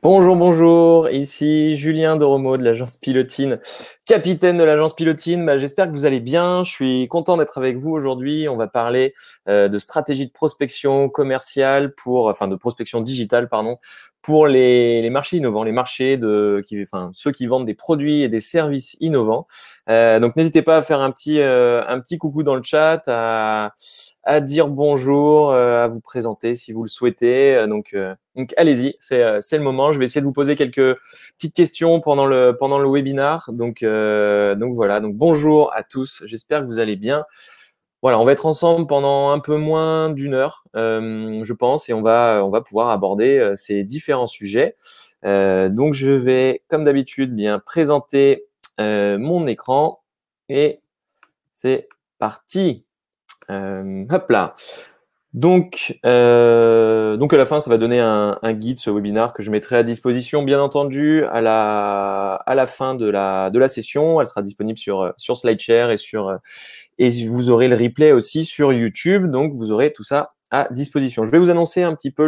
Bonjour, bonjour, ici Julien Doromo de l'agence Pilotine, capitaine de l'agence Pilotine. J'espère que vous allez bien. Je suis content d'être avec vous aujourd'hui. On va parler de stratégie de prospection commerciale de prospection digitale, pardon, pour les marchés innovants, les marchés ceux qui vendent des produits et des services innovants. Donc n'hésitez pas à faire un petit coucou dans le chat, à dire bonjour, à vous présenter si vous le souhaitez. Donc allez-y, c'est le moment. Je vais essayer de vous poser quelques petites questions pendant le webinar. Donc voilà. Donc bonjour à tous. J'espère que vous allez bien. Voilà, on va être ensemble pendant un peu moins d'une heure, je pense, et on va pouvoir aborder ces différents sujets. Donc je vais, comme d'habitude, bien présenter mon écran et c'est parti. Hop là. Donc à la fin, ça va donner un guide, ce webinaire que je mettrai à disposition, bien entendu, à la fin de la session. Elle sera disponible sur SlideShare et vous aurez le replay aussi sur YouTube. Donc, vous aurez tout ça à disposition. Je vais vous annoncer un petit peu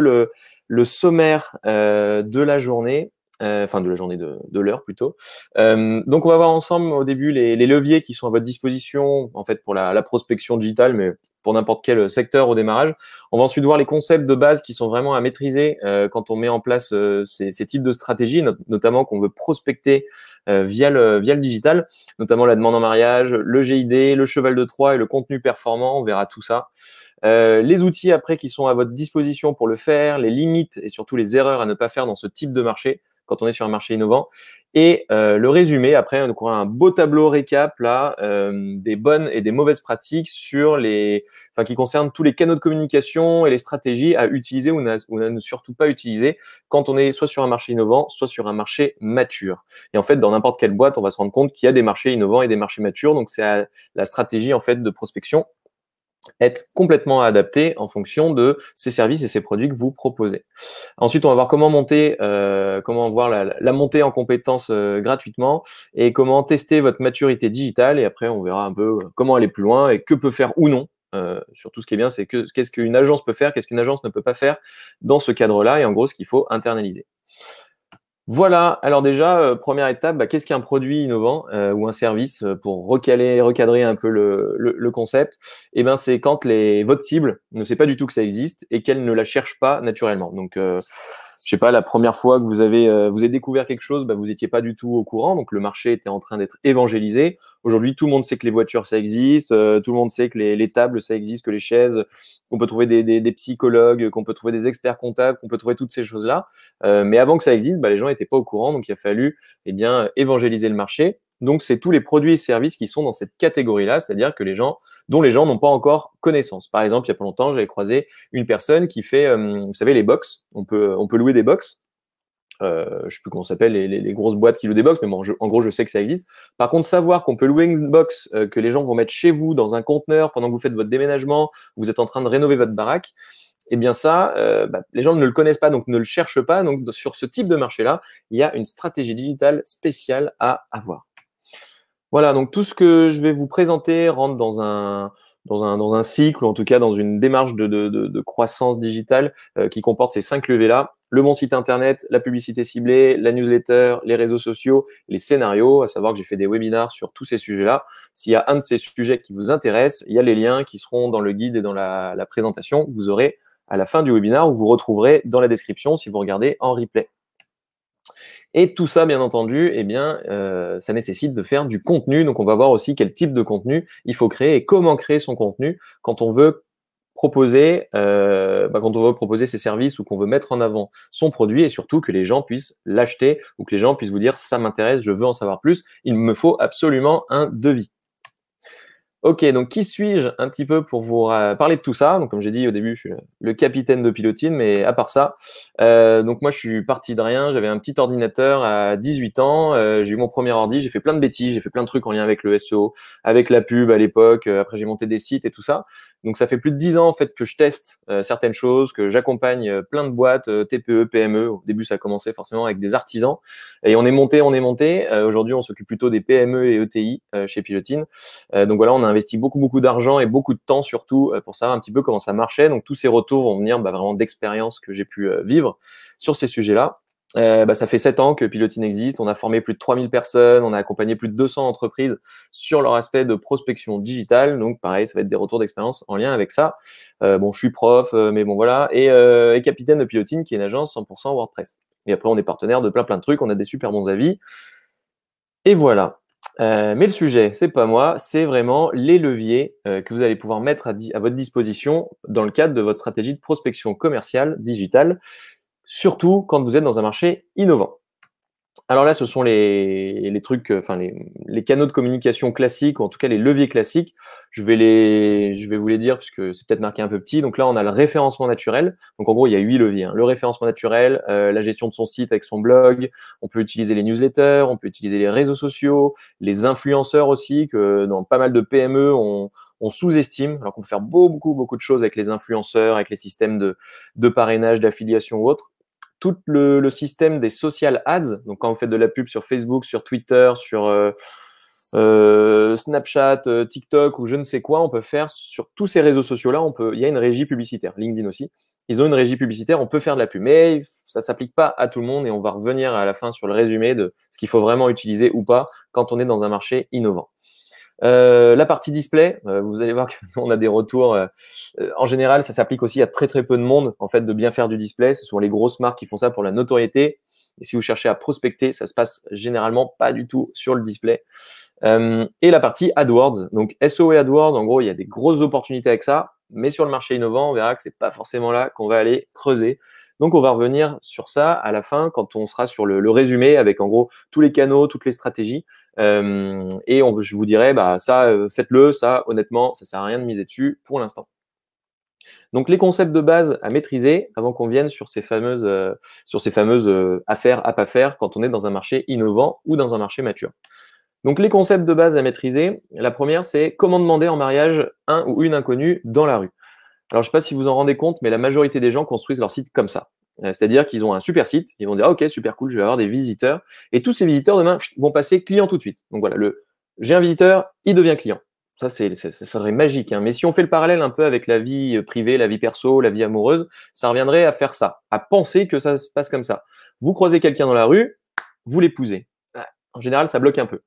le sommaire de la journée. De l'heure plutôt. Donc, on va voir ensemble au début les leviers qui sont à votre disposition, en fait, pour la prospection digitale, mais pour n'importe quel secteur au démarrage. On va ensuite voir les concepts de base qui sont vraiment à maîtriser quand on met en place ces types de stratégies, notamment qu'on veut prospecter via le digital, notamment la demande en mariage, le GID, le cheval de Troie et le contenu performant. On verra tout ça. Les outils après qui sont à votre disposition pour le faire, les limites et surtout les erreurs à ne pas faire dans ce type de marché quand on est sur un marché innovant. Et le résumé, après, on aura un beau tableau récap là, des bonnes et des mauvaises pratiques qui concernent tous les canaux de communication et les stratégies à utiliser ou à ne surtout pas utiliser quand on est soit sur un marché innovant, soit sur un marché mature. Et en fait, dans n'importe quelle boîte, on va se rendre compte qu'il y a des marchés innovants et des marchés matures. Donc, c'est à la stratégie en fait de prospection être complètement adapté en fonction de ces services et ces produits que vous proposez. Ensuite, on va voir comment voir la montée en compétences gratuitement et comment tester votre maturité digitale. Et après, on verra un peu comment aller plus loin et que peut faire ou non. Surtout, ce qui est bien, c'est qu'est-ce qu'une agence peut faire, qu'est-ce qu'une agence ne peut pas faire dans ce cadre-là et en gros, ce qu'il faut internaliser. Voilà, alors déjà, première étape, qu'est-ce qu'un produit innovant ou un service pour recadrer un peu le concept? Eh ben, c'est quand votre cible ne sait pas du tout que ça existe et qu'elle ne la cherche pas naturellement. Donc, je sais pas, la première fois que vous avez découvert quelque chose, vous étiez pas du tout au courant, donc le marché était en train d'être évangélisé. Aujourd'hui, tout le monde sait que les voitures, ça existe, tout le monde sait que les tables, ça existe, que les chaises, qu'on peut trouver des psychologues, qu'on peut trouver des experts comptables, qu'on peut trouver toutes ces choses-là. Mais avant que ça existe, les gens n'étaient pas au courant, donc il a fallu évangéliser le marché. Donc, c'est tous les produits et services qui sont dans cette catégorie-là, c'est-à-dire que dont les gens n'ont pas encore connaissance. Par exemple, il y a pas longtemps, j'avais croisé une personne qui fait, vous savez, les box. On peut louer des box. Je sais plus comment ça s'appelle, les grosses boîtes qui louent des box, mais bon, en gros, je sais que ça existe. Par contre, savoir qu'on peut louer une box que les gens vont mettre chez vous dans un conteneur pendant que vous faites votre déménagement, vous êtes en train de rénover votre baraque, eh bien ça, les gens ne le connaissent pas, donc ne le cherchent pas. Donc, sur ce type de marché-là, il y a une stratégie digitale spéciale à avoir. Voilà, donc tout ce que je vais vous présenter rentre dans un cycle, ou en tout cas dans une démarche de croissance digitale qui comporte ces 5 leviers-là. Le bon site internet, la publicité ciblée, la newsletter, les réseaux sociaux, les scénarios, à savoir que j'ai fait des webinars sur tous ces sujets-là. S'il y a un de ces sujets qui vous intéresse, il y a les liens qui seront dans le guide et dans la présentation que vous aurez à la fin du webinaire, où vous retrouverez dans la description si vous regardez en replay. Et tout ça, bien entendu, ça nécesse de faire du contenu. Donc, on va voir aussi quel type de contenu il faut créer et comment créer son contenu quand on veut proposer ces services ou qu'on veut mettre en avant son produit et surtout que les gens puissent l'acheter ou que les gens puissent vous dire ça m'intéresse, je veux en savoir plus, il me faut absolument un devis. Ok, donc qui suis-je un petit peu pour vous parler de tout ça? Donc comme j'ai dit au début, je suis le capitaine de Pilotine, mais à part ça, donc moi je suis parti de rien, j'avais un petit ordinateur à 18 ans, j'ai eu mon premier ordi, j'ai fait plein de bêtises, j'ai fait plein de trucs en lien avec le SEO, avec la pub à l'époque, après j'ai monté des sites et tout ça. Donc ça fait plus de 10 ans en fait que je teste certaines choses, que j'accompagne plein de boîtes, TPE, PME. Au début ça a commencé forcément avec des artisans et on est monté. Aujourd'hui on s'occupe plutôt des PME et ETI chez Pilotine. Donc voilà, on a investi beaucoup d'argent et beaucoup de temps surtout pour savoir un petit peu comment ça marchait. Donc tous ces retours vont venir vraiment d'expériences que j'ai pu vivre sur ces sujets-là. Ça fait 7 ans que Pilotine existe. On a formé plus de 3000 personnes. On a accompagné plus de 200 entreprises sur leur aspect de prospection digitale. Donc, pareil, ça va être des retours d'expérience en lien avec ça. Je suis prof, mais bon, voilà. Et capitaine de Pilotine, qui est une agence 100% WordPress. Et après, on est partenaire de plein de trucs. On a des super bons avis. Et voilà. Mais le sujet, c'est pas moi, c'est vraiment les leviers que vous allez pouvoir mettre à votre disposition dans le cadre de votre stratégie de prospection commerciale digitale, surtout quand vous êtes dans un marché innovant. Alors là, ce sont les trucs, les canaux de communication classiques, ou en tout cas les leviers classiques. Je vais vous les dire puisque c'est peut-être marqué un peu petit. Donc là, on a le référencement naturel. Donc en gros, il y a 8 leviers, hein. Le référencement naturel, la gestion de son site avec son blog. On peut utiliser les newsletters, on peut utiliser les réseaux sociaux, les influenceurs aussi, que dans pas mal de PME, on sous-estime, alors qu'on peut faire beaucoup de choses avec les influenceurs, avec les systèmes de parrainage, d'affiliation ou autres. Tout le système des social ads, donc quand vous faites de la pub sur Facebook, sur Twitter, sur Snapchat, TikTok ou je ne sais quoi, on peut faire sur tous ces réseaux sociaux-là, il y a une régie publicitaire, LinkedIn aussi. Ils ont une régie publicitaire, on peut faire de la pub, mais ça s'applique pas à tout le monde et on va revenir à la fin sur le résumé de ce qu'il faut vraiment utiliser ou pas quand on est dans un marché innovant. La partie display, vous allez voir qu'on a des retours. En général, ça s'applique aussi à très peu de monde, en fait, de bien faire du display. Ce sont les grosses marques qui font ça pour la notoriété. Et si vous cherchez à prospecter, ça se passe généralement pas du tout sur le display. Et la partie AdWords. Donc SEO et AdWords, en gros, il y a des grosses opportunités avec ça. Mais sur le marché innovant, on verra que c'est pas forcément là qu'on va aller creuser. Donc, on va revenir sur ça à la fin quand on sera sur le résumé avec en gros tous les canaux, toutes les stratégies. Je vous dirai, faites-le, ça, honnêtement, ça sert à rien de miser dessus pour l'instant. Donc, les concepts de base à maîtriser avant qu'on vienne sur ces fameuses affaires à pas faire quand on est dans un marché innovant ou dans un marché mature. Donc, les concepts de base à maîtriser, la première, c'est comment demander en mariage un ou une inconnue dans la rue. Alors, je ne sais pas si vous en rendez compte, mais la majorité des gens construisent leur site comme ça. C'est-à-dire qu'ils ont un super site, ils vont dire ok, super cool, je vais avoir des visiteurs, et tous ces visiteurs demain vont passer client tout de suite. Donc voilà, j'ai un visiteur, il devient client. Ça serait magique, hein. Mais si on fait le parallèle un peu avec la vie privée, la vie perso, la vie amoureuse, ça reviendrait à faire ça, à penser que ça se passe comme ça. Vous croisez quelqu'un dans la rue, vous l'épousez. En général, ça bloque un peu.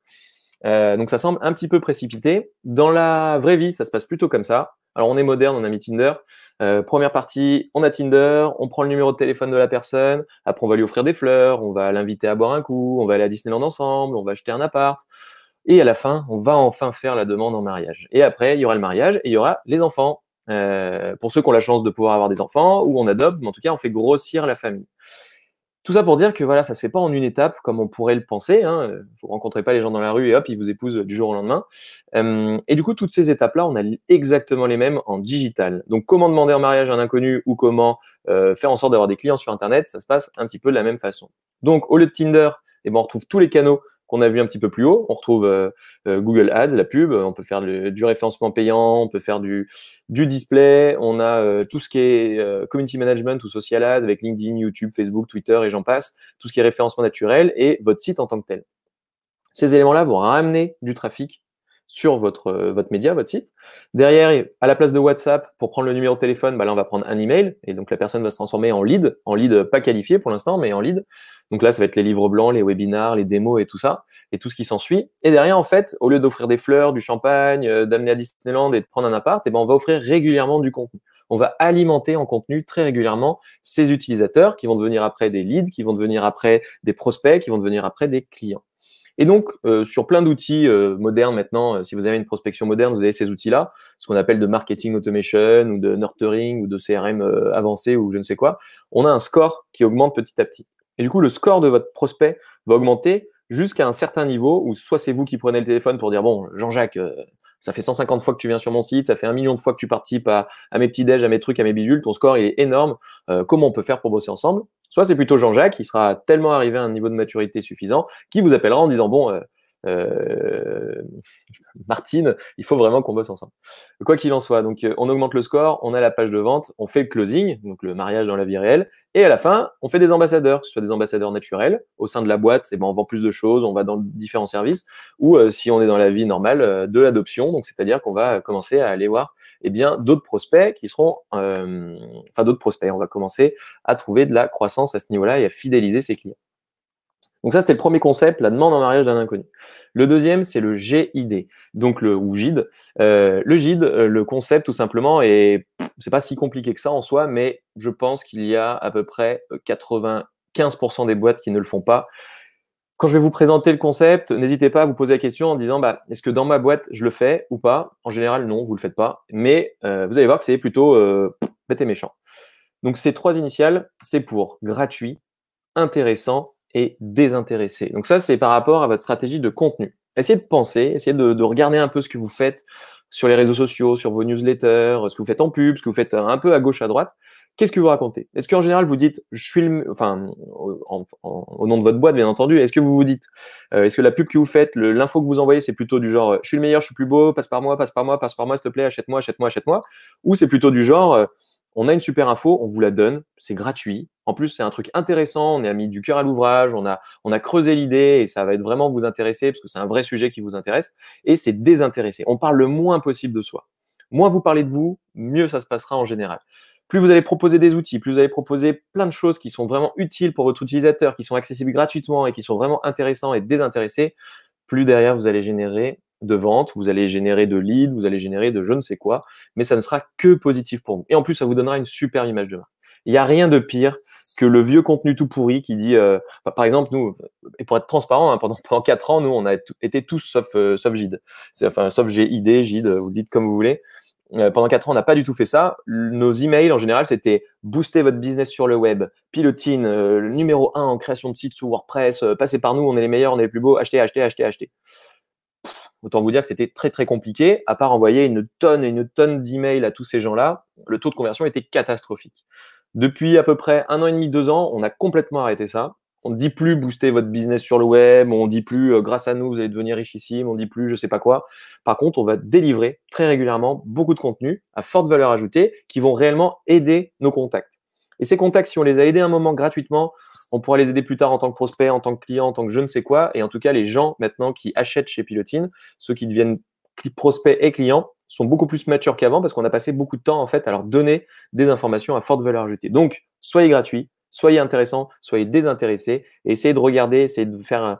Donc ça semble un petit peu précipité. Dans la vraie vie, ça se passe plutôt comme ça. Alors on est moderne, on a mis Tinder. Première partie, on a Tinder, on prend le numéro de téléphone de la personne, après on va lui offrir des fleurs, on va l'inviter à boire un coup, on va aller à Disneyland ensemble, on va acheter un appart. Et à la fin, on va enfin faire la demande en mariage. Et après, il y aura le mariage et il y aura les enfants. Pour ceux qui ont la chance de pouvoir avoir des enfants, ou on adopte, mais en tout cas, on fait grossir la famille. Tout ça pour dire que voilà, ça se fait pas en une étape comme on pourrait le penser, hein. Vous rencontrez pas les gens dans la rue et hop, ils vous épousent du jour au lendemain. Et du coup, toutes ces étapes-là, on a exactement les mêmes en digital. Donc, comment demander en mariage à un inconnu ou comment faire en sorte d'avoir des clients sur Internet, ça se passe un petit peu de la même façon. Donc, au lieu de Tinder, on retrouve tous les canaux qu'on a vu un petit peu plus haut. On retrouve Google Ads, la pub, on peut faire du référencement payant, on peut faire du display, on a tout ce qui est community management ou social ads avec LinkedIn, YouTube, Facebook, Twitter et j'en passe, tout ce qui est référencement naturel et votre site en tant que tel. Ces éléments-là vont ramener du trafic sur votre média, votre site. Derrière, à la place de WhatsApp, pour prendre le numéro de téléphone, là, on va prendre un email et donc la personne va se transformer en lead pas qualifié pour l'instant, mais en lead. Donc là, ça va être les livres blancs, les webinars, les démos et tout ça, et tout ce qui s'ensuit. Et derrière, en fait, au lieu d'offrir des fleurs, du champagne, d'amener à Disneyland et de prendre un appart, on va offrir régulièrement du contenu. On va alimenter en contenu très régulièrement ces utilisateurs qui vont devenir après des leads, qui vont devenir après des prospects, qui vont devenir après des clients. Et donc, sur plein d'outils modernes maintenant, si vous avez une prospection moderne, vous avez ces outils-là, ce qu'on appelle de marketing automation ou de nurturing ou de CRM avancé ou je ne sais quoi. On a un score qui augmente petit à petit. Et du coup, le score de votre prospect va augmenter jusqu'à un certain niveau où soit c'est vous qui prenez le téléphone pour dire « Bon, Jean-Jacques, ça fait 150 fois que tu viens sur mon site, ça fait 1 million de fois que tu participes à mes petits-déj, à mes trucs, à mes bidules, ton score il est énorme, comment on peut faire pour bosser ensemble ?» Soit c'est plutôt Jean-Jacques qui sera tellement arrivé à un niveau de maturité suffisant, qui vous appellera en disant « Bon, Martine, il faut vraiment qu'on bosse ensemble. » Quoi qu'il en soit, donc on augmente le score, on a la page de vente, on fait le closing, donc le mariage dans la vie réelle, et à la fin, on fait des ambassadeurs, que ce soit des ambassadeurs naturels. Au sein de la boîte, on vend plus de choses, on va dans différents services, ou si on est dans la vie normale, de l'adoption, donc c'est-à-dire qu'on va commencer à aller voir eh bien, d'autres prospects qui seront, enfin d'autres prospects. On va commencer à trouver de la croissance à ce niveau-là et à fidéliser ses clients. Donc ça, c'était le premier concept, la demande en mariage d'un inconnu. Le deuxième, c'est le GID, donc ou GID. Le GID, le concept tout simplement, et c'est pas si compliqué que ça en soi, mais je pense qu'il y a à peu près 95% des boîtes qui ne le font pas. Quand je vais vous présenter le concept, n'hésitez pas à vous poser la question en disant est-ce que dans ma boîte je le fais ou pas? En général, non, vous le faites pas, mais vous allez voir que c'est plutôt bête et méchant. Donc ces trois initiales, c'est pour gratuit, intéressant et désintéressé. Donc ça, c'est par rapport à votre stratégie de contenu. Essayez de penser, essayez de regarder un peu ce que vous faites sur les réseaux sociaux, sur vos newsletters, ce que vous faites en pub, ce que vous faites un peu à gauche, à droite. Qu'est-ce que vous racontez? Est-ce qu'en général, vous dites, je suis au nom de votre boîte, bien entendu, est-ce que vous vous dites, est-ce que la pub que vous faites, l'info que vous envoyez, c'est plutôt du genre, je suis le meilleur, je suis plus beau, passe par moi, passe par moi, passe par moi, s'il te plaît, achète-moi, achète-moi, achète-moi, ou c'est plutôt du genre, on a une super info, on vous la donne, c'est gratuit. En plus, c'est un truc intéressant, on a mis du cœur à l'ouvrage, on a creusé l'idée et ça va être vraiment vous intéresser parce que c'est un vrai sujet qui vous intéresse et c'est désintéressé. On parle le moins possible de soi. Moins vous parlez de vous, mieux ça se passera en général. Plus vous allez proposer des outils, plus vous allez proposer plein de choses qui sont vraiment utiles pour votre utilisateur, qui sont accessibles gratuitement et qui sont vraiment intéressants et désintéressés, plus derrière vous allez générer de ventes, vous allez générer de leads, vous allez générer de je ne sais quoi, mais ça ne sera que positif pour vous. Et en plus, ça vous donnera une super image de marque. Il n'y a rien de pire que le vieux contenu tout pourri qui dit, par exemple, nous, et pour être transparent, hein, pendant 4 ans, nous, on a été tous sauf GID. Enfin, sauf GID, GID, vous dites comme vous voulez. Pendant 4 ans, on n'a pas du tout fait ça. Nos emails, en général, c'était booster votre business sur le web, Pilotine, le numéro 1 en création de sites sous WordPress, passez par nous, on est les meilleurs, on est les plus beaux, achetez, achetez, achetez, achetez. Autant vous dire que c'était très, très compliqué. À part envoyer une tonne et une tonne d'emails à tous ces gens-là, le taux de conversion était catastrophique. Depuis à peu près 1 an et demi, 2 ans, on a complètement arrêté ça. On ne dit plus booster votre business sur le web, on ne dit plus grâce à nous, vous allez devenir richissime, on ne dit plus je sais pas quoi. Par contre, on va délivrer très régulièrement beaucoup de contenus à forte valeur ajoutée qui vont réellement aider nos contacts. Et ces contacts, si on les a aidés un moment gratuitement, on pourra les aider plus tard en tant que prospect, en tant que client, en tant que je ne sais quoi. Et en tout cas, les gens maintenant qui achètent chez Pilotine, ceux qui deviennent prospects et clients, sont beaucoup plus matures qu'avant parce qu'on a passé beaucoup de temps en fait à leur donner des informations à forte valeur ajoutée. Donc, soyez gratuits, soyez intéressants, soyez désintéressés et essayez de regarder, essayez de faire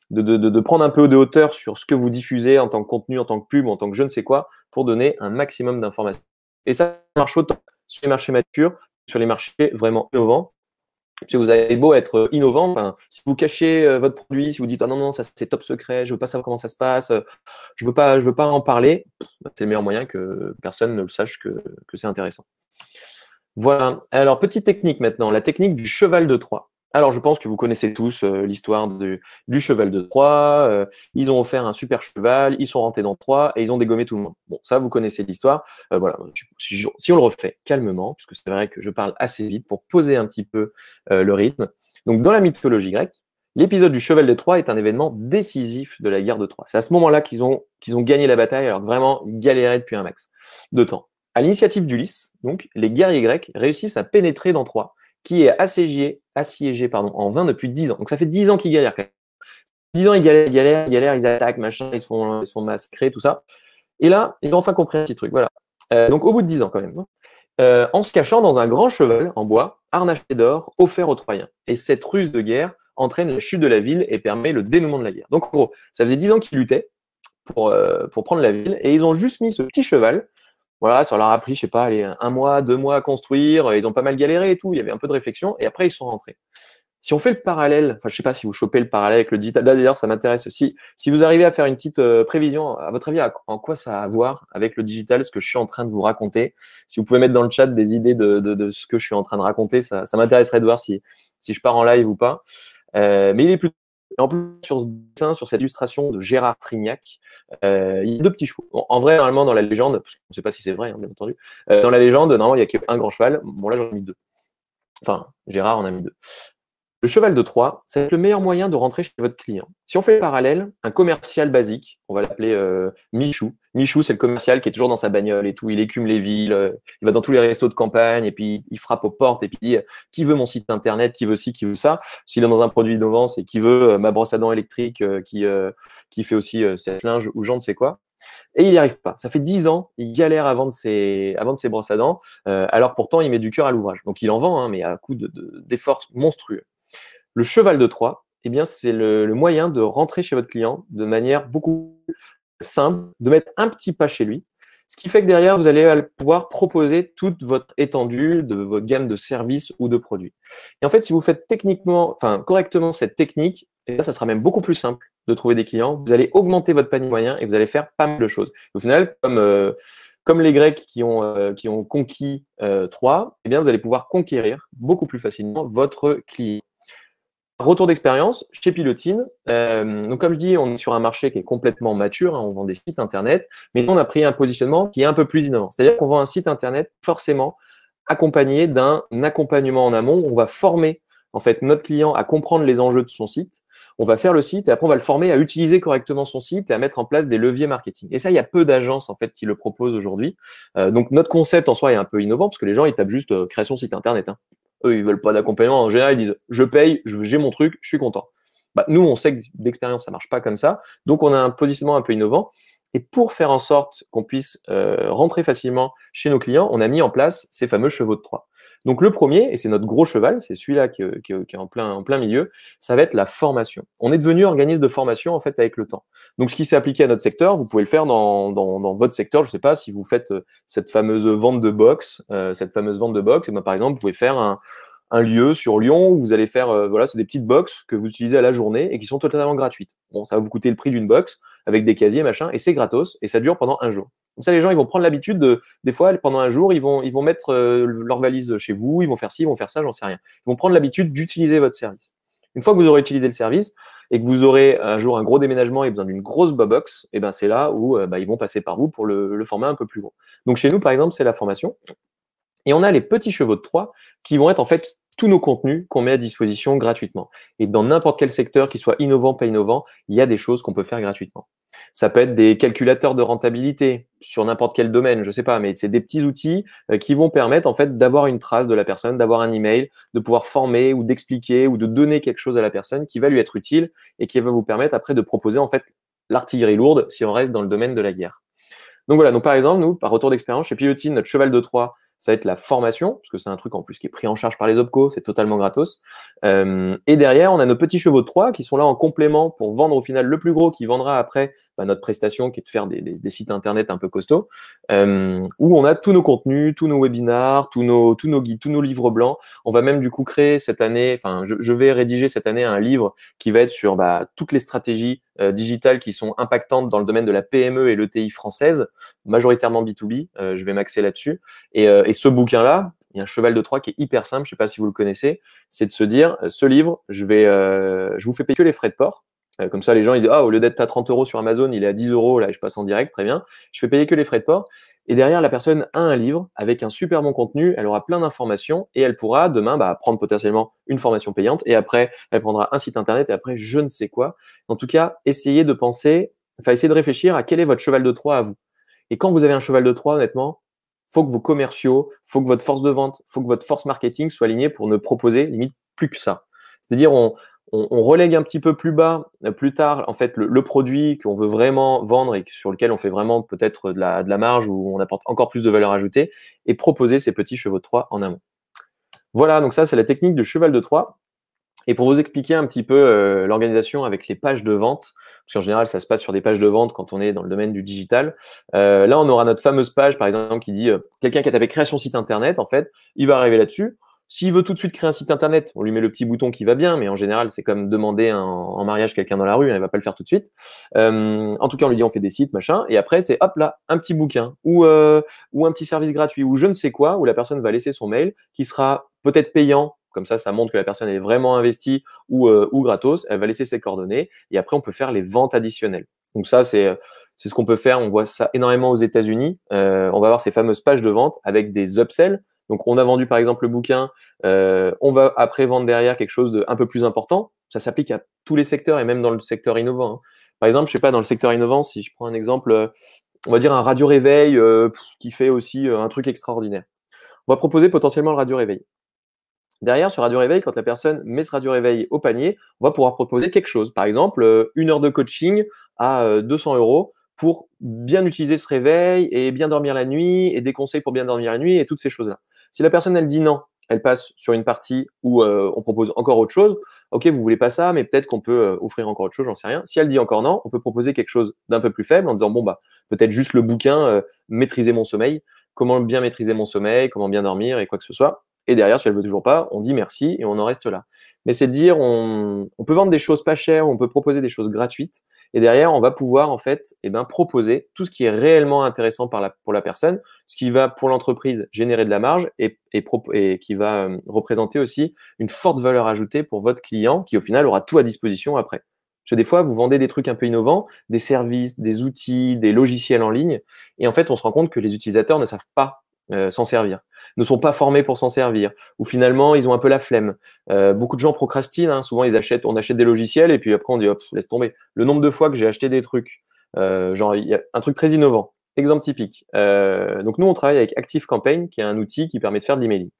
de prendre un peu de hauteur sur ce que vous diffusez en tant que contenu, en tant que pub, en tant que je ne sais quoi, pour donner un maximum d'informations. Et ça marche autant sur les marchés matures, sur les marchés vraiment innovants. Si vous avez beau être innovant, enfin, si vous cachez votre produit, si vous dites ah non non ça c'est top secret, je veux pas savoir comment ça se passe, je veux pas en parler, c'est le meilleur moyen que personne ne le sache que c'est intéressant. Voilà. Alors petite technique maintenant, la technique du cheval de Troie. Alors je pense que vous connaissez tous l'histoire du cheval de Troie. Ils ont offert un super cheval, ils sont rentrés dans Troie et ils ont dégommé tout le monde. Bon, ça vous connaissez l'histoire. Voilà. Si on le refait calmement, puisque c'est vrai que je parle assez vite pour poser un petit peu le rythme. Donc dans la mythologie grecque, l'épisode du cheval de Troie est un événement décisif de la guerre de Troie. C'est à ce moment-là qu'ils ont gagné la bataille, alors que vraiment ils galéraient depuis un max de temps. À l'initiative d'Ulysse, donc, les guerriers grecs réussissent à pénétrer dans Troie, qui est assiégée en vain depuis 10 ans. Donc ça fait 10 ans qu'ils galèrent quand même. 10 ans, ils galèrent, ils attaquent, machin, ils se font massacrer, tout ça. Et là, ils ont enfin compris un petit truc. Voilà. Donc au bout de 10 ans quand même. En se cachant dans un grand cheval en bois, harnaché d'or, offert aux Troyens. Et cette ruse de guerre entraîne la chute de la ville et permet le dénouement de la guerre. Donc en gros, ça faisait 10 ans qu'ils luttaient pour prendre la ville, et ils ont juste mis ce petit cheval. Voilà, ça leur a pris, je sais pas, allez, 1 mois, 2 mois à construire. Ils ont pas mal galéré et tout. Il y avait un peu de réflexion. Et après, ils sont rentrés. Si on fait le parallèle, enfin, je sais pas si vous chopez le parallèle avec le digital. Là, d'ailleurs, ça m'intéresse aussi. Si vous arrivez à faire une petite prévision, à votre avis, en quoi ça a à voir avec le digital, ce que je suis en train de vous raconter? Si vous pouvez mettre dans le chat des idées de ce que je suis en train de raconter, ça m'intéresserait de voir si je pars en live ou pas. Mais il est plutôt. En plus, sur ce dessin, sur cette illustration de Gérard Trignac, il y a 2 petits chevaux. Bon, en vrai, normalement, dans la légende, parce qu'on ne sait pas si c'est vrai, hein, bien entendu, dans la légende, normalement, il n'y a qu'un grand cheval. Bon, là, j'en ai mis 2. Enfin, Gérard en a mis 2. Le cheval de Troie, c'est le meilleur moyen de rentrer chez votre client. Si on fait le parallèle, un commercial basique, on va l'appeler Michou. Michou, c'est le commercial qui est toujours dans sa bagnole et tout. Il écume les villes, il va dans tous les restos de campagne et puis il frappe aux portes et puis il dit qui veut mon site internet, qui veut ci, qui veut ça. S'il est dans un produit innovant, c'est qui veut ma brosse à dents électrique, qui fait aussi sèche-linge ou je ne sais quoi. Et il n'y arrive pas. Ça fait 10 ans, il galère à vendre ses brosses à dents, alors pourtant il met du cœur à l'ouvrage. Donc il en vend, hein, mais à coup d'efforts monstrueux. Le cheval de Troie, eh bien, c'est le moyen de rentrer chez votre client de manière beaucoup simple, de mettre un petit pas chez lui, ce qui fait que derrière, vous allez pouvoir proposer toute votre étendue de votre gamme de services ou de produits. Et en fait, si vous faites correctement cette technique, eh bien, ça sera même beaucoup plus simple de trouver des clients. Vous allez augmenter votre panier moyen et vous allez faire pas mal de choses. Au final, comme les Grecs qui ont conquis Troie, eh bien, vous allez pouvoir conquérir beaucoup plus facilement votre client. Retour d'expérience chez Pilotine. Donc, comme je dis, on est sur un marché qui est complètement mature, hein, on vend des sites Internet, mais nous, on a pris un positionnement qui est un peu plus innovant. C'est-à-dire qu'on vend un site Internet forcément accompagné d'un accompagnement en amont. On va former en fait notre client à comprendre les enjeux de son site. On va faire le site et après, on va le former à utiliser correctement son site et à mettre en place des leviers marketing. Et ça, il y a peu d'agences en fait qui le proposent aujourd'hui. Donc, notre concept en soi est un peu innovant parce que les gens, ils tapent juste création site Internet, hein. Eux, ils veulent pas d'accompagnement. En général, ils disent je paye, j'ai mon truc, je suis content. Bah, nous, on sait que d'expérience, ça marche pas comme ça. Donc, on a un positionnement un peu innovant. Et pour faire en sorte qu'on puisse rentrer facilement chez nos clients, on a mis en place ces fameux chevaux de Troie. Donc, le premier, et c'est notre gros cheval, c'est celui-là qui est en plein milieu, ça va être la formation. On est devenu organisme de formation en fait avec le temps. Donc, ce qui s'est appliqué à notre secteur, vous pouvez le faire dans votre secteur. Je ne sais pas si vous faites cette fameuse vente de box, et ben, par exemple, vous pouvez faire un lieu sur Lyon où vous allez faire, voilà, c'est des petites box que vous utilisez à la journée et qui sont totalement gratuites. Bon, ça va vous coûter le prix d'une box avec des casiers, machin, et c'est gratos et ça dure pendant un jour. Comme ça, les gens, ils vont prendre l'habitude des fois, pendant un jour, ils vont mettre leur valise chez vous, ils vont faire ci, ils vont faire ça, j'en sais rien. Ils vont prendre l'habitude d'utiliser votre service. Une fois que vous aurez utilisé le service et que vous aurez un jour un gros déménagement et besoin d'une grosse box, et ben c'est là où ils vont passer par vous pour le format un peu plus gros. Donc chez nous, par exemple, c'est la formation. Et on a les petits chevaux de Troie qui vont être en fait tous nos contenus qu'on met à disposition gratuitement. Et dans n'importe quel secteur, qu'il soit innovant, pas innovant, il y a des choses qu'on peut faire gratuitement. Ça peut être des calculateurs de rentabilité sur n'importe quel domaine, je sais pas, mais c'est des petits outils qui vont permettre en fait d'avoir une trace de la personne, d'avoir un email, de pouvoir former ou d'expliquer ou de donner quelque chose à la personne qui va lui être utile et qui va vous permettre après de proposer en fait l'artillerie lourde si on reste dans le domaine de la guerre. Donc voilà, donc par exemple, nous, par retour d'expérience, chez Pilotine, notre cheval de Troie, ça va être la formation, parce que c'est un truc en plus qui est pris en charge par les OPCO, c'est totalement gratos. Et derrière, on a nos petits chevaux de Troie qui sont là en complément pour vendre au final le plus gros qui vendra après notre prestation qui est de faire des sites internet un peu costauds, où on a tous nos contenus, tous nos webinars, tous nos guides, tous nos livres blancs. On va même du coup créer cette année, enfin je vais rédiger cette année un livre qui va être sur toutes les stratégies digitales qui sont impactantes dans le domaine de la PME et l'ETI française, majoritairement B2B, je vais m'axer là-dessus. Et ce bouquin-là, il y a un cheval de Troie qui est hyper simple, je ne sais pas si vous le connaissez, c'est de se dire, ce livre, je vous fais payer que les frais de port. Comme ça, les gens, ils disent, au lieu d'être à 30 € sur Amazon, il est à 10 €, là, je passe en direct, très bien. Je fais payer que les frais de port. Et derrière, la personne a un livre avec un super bon contenu, elle aura plein d'informations et elle pourra demain prendre potentiellement une formation payante et après, elle prendra un site internet et après, je ne sais quoi. En tout cas, essayez de réfléchir à quel est votre cheval de Troie à vous. Et quand vous avez un cheval de Troie, honnêtement, faut que vos commerciaux, faut que votre force de vente, faut que votre force marketing soit alignée pour ne proposer limite plus que ça. C'est-à-dire, on relègue un petit peu plus bas, plus tard, en fait, le produit qu'on veut vraiment vendre et sur lequel on fait vraiment peut-être de la marge ou on apporte encore plus de valeur ajoutée et proposer ces petits chevaux de Troie en amont. Voilà, donc ça, c'est la technique du cheval de Troie. Et pour vous expliquer un petit peu l'organisation avec les pages de vente, parce qu'en général, ça se passe sur des pages de vente quand on est dans le domaine du digital. Là, on aura notre fameuse page, par exemple, qui dit quelqu'un qui a tapé création site internet, en fait, il va arriver là-dessus. S'il veut tout de suite créer un site internet, on lui met le petit bouton qui va bien, mais en général, c'est comme demander en mariage quelqu'un dans la rue, hein, il va pas le faire tout de suite. En tout cas, on lui dit on fait des sites, machin, et après, c'est hop là, un petit bouquin ou un petit service gratuit ou je ne sais quoi, où la personne va laisser son mail, qui sera peut-être payant. Comme ça montre que la personne est vraiment investie ou gratos. Elle va laisser ses coordonnées et après, on peut faire les ventes additionnelles. Donc ça, c'est ce qu'on peut faire. On voit ça énormément aux États-Unis. On va avoir ces fameuses pages de vente avec des upsells. Donc, on a vendu par exemple le bouquin. On va après vendre derrière quelque chose de un peu plus important. Ça s'applique à tous les secteurs et même dans le secteur innovant, hein. Par exemple, je sais pas, dans le secteur innovant, si je prends un exemple, on va dire un radio réveil qui fait aussi un truc extraordinaire. On va proposer potentiellement le radio réveil. Derrière, sur Radio Réveil, quand la personne met ce Radio Réveil au panier, on va pouvoir proposer quelque chose. Par exemple, 1 heure de coaching à 200 € pour bien utiliser ce réveil et bien dormir la nuit et des conseils pour bien dormir la nuit et toutes ces choses-là. Si la personne, elle dit non, elle passe sur une partie où on propose encore autre chose. Ok, vous voulez pas ça, mais peut-être qu'on peut offrir encore autre chose, j'en sais rien. Si elle dit encore non, on peut proposer quelque chose d'un peu plus faible en disant bon bah peut-être juste le bouquin Maîtriser mon sommeil, comment bien maîtriser mon sommeil, comment bien dormir et quoi que ce soit. Et derrière, si elle veut toujours pas, on dit merci et on en reste là. Mais c'est de dire on peut vendre des choses pas chères, on peut proposer des choses gratuites et derrière on va pouvoir en fait proposer tout ce qui est réellement intéressant pour la personne, ce qui va pour l'entreprise générer de la marge et qui va représenter aussi une forte valeur ajoutée pour votre client qui au final aura tout à disposition après. Parce que des fois, vous vendez des trucs un peu innovants, des services, des outils, des logiciels en ligne, et en fait, on se rend compte que les utilisateurs ne savent pas s'en servir, ne sont pas formés pour s'en servir, ou finalement, ils ont un peu la flemme. Beaucoup de gens procrastinent, hein. Souvent, on achète des logiciels, et puis après, on dit, hop, laisse tomber. Le nombre de fois que j'ai acheté des trucs, genre, il y a un truc très innovant. Exemple typique. Donc, nous, on travaille avec ActiveCampaign, qui est un outil qui permet de faire de l'emailing.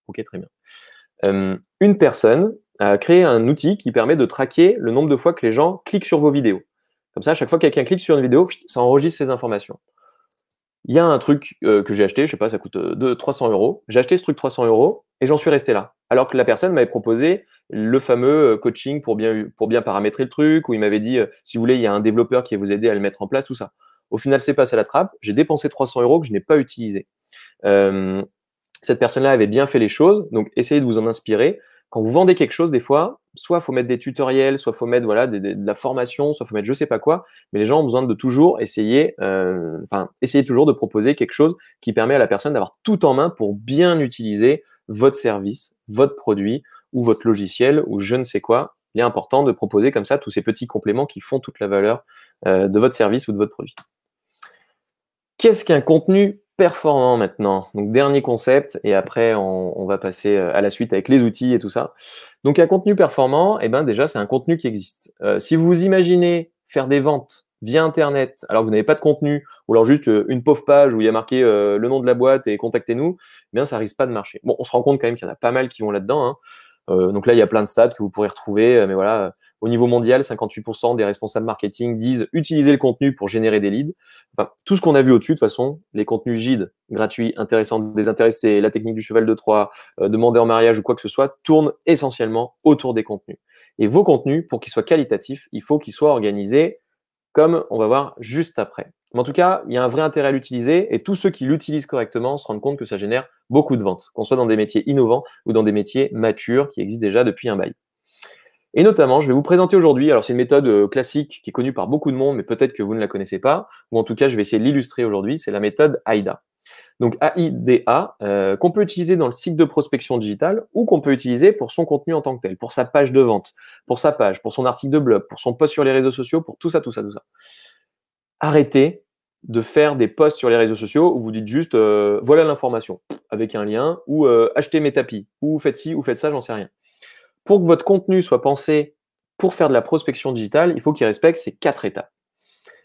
Ok, très bien. Une personne a créé un outil qui permet de traquer le nombre de fois que les gens cliquent sur vos vidéos. Comme ça, à chaque fois que quelqu'un clique sur une vidéo, ça enregistre ces informations. Il y a un truc que j'ai acheté, je sais pas, ça coûte 300 euros. J'ai acheté ce truc 300 euros et j'en suis resté là. Alors que la personne m'avait proposé le fameux coaching pour bien paramétrer le truc, où il m'avait dit, si vous voulez, il y a un développeur qui va vous aider à le mettre en place, tout ça. Au final, c'est passé à la trappe. J'ai dépensé 300 euros que je n'ai pas utilisé. Cette personne-là avait bien fait les choses, donc essayez de vous en inspirer. Quand vous vendez quelque chose, des fois, soit il faut mettre des tutoriels, soit il faut mettre voilà, de la formation, soit il faut mettre je sais pas quoi, mais les gens ont besoin de toujours essayer toujours de proposer quelque chose qui permet à la personne d'avoir tout en main pour bien utiliser votre service, votre produit ou votre logiciel ou je ne sais quoi. Il est important de proposer comme ça tous ces petits compléments qui font toute la valeur de votre service ou de votre produit. Qu'est-ce qu'un contenu performant maintenant? Donc, dernier concept, et après, on va passer à la suite avec les outils et tout ça. Donc, un contenu performant, déjà, c'est un contenu qui existe. Si vous imaginez faire des ventes via Internet, alors vous n'avez pas de contenu, ou alors juste une pauvre page où il y a marqué le nom de la boîte et contactez-nous, ça risque pas de marcher. Bon, on se rend compte quand même qu'il y en a pas mal qui vont là-dedans, hein. Donc là, il y a plein de stats que vous pourrez retrouver, mais voilà, au niveau mondial, 58% des responsables marketing disent utiliser le contenu pour générer des leads. Enfin, tout ce qu'on a vu au-dessus, de toute façon, les contenus guides, gratuits, intéressants, désintéressés, la technique du cheval de Troie, demander en mariage ou quoi que ce soit, tournent essentiellement autour des contenus. Et vos contenus, pour qu'ils soient qualitatifs, il faut qu'ils soient organisés comme on va voir juste après. Mais en tout cas, il y a un vrai intérêt à l'utiliser et tous ceux qui l'utilisent correctement se rendent compte que ça génère beaucoup de ventes, qu'on soit dans des métiers innovants ou dans des métiers matures qui existent déjà depuis un bail. Et notamment, je vais vous présenter aujourd'hui, alors c'est une méthode classique qui est connue par beaucoup de monde, mais peut-être que vous ne la connaissez pas, ou en tout cas, je vais essayer de l'illustrer aujourd'hui, c'est la méthode AIDA. Donc AIDA, qu'on peut utiliser dans le cycle de prospection digitale ou qu'on peut utiliser pour son contenu en tant que tel, pour sa page de vente, pour sa page, pour son article de blog, pour son post sur les réseaux sociaux, pour tout ça, tout ça, tout ça. Arrêtez de faire des posts sur les réseaux sociaux où vous dites juste voilà l'information avec un lien ou achetez mes tapis ou faites ci ou faites ça, j'en sais rien. Pour que votre contenu soit pensé pour faire de la prospection digitale, il faut qu'il respecte ces 4 étapes.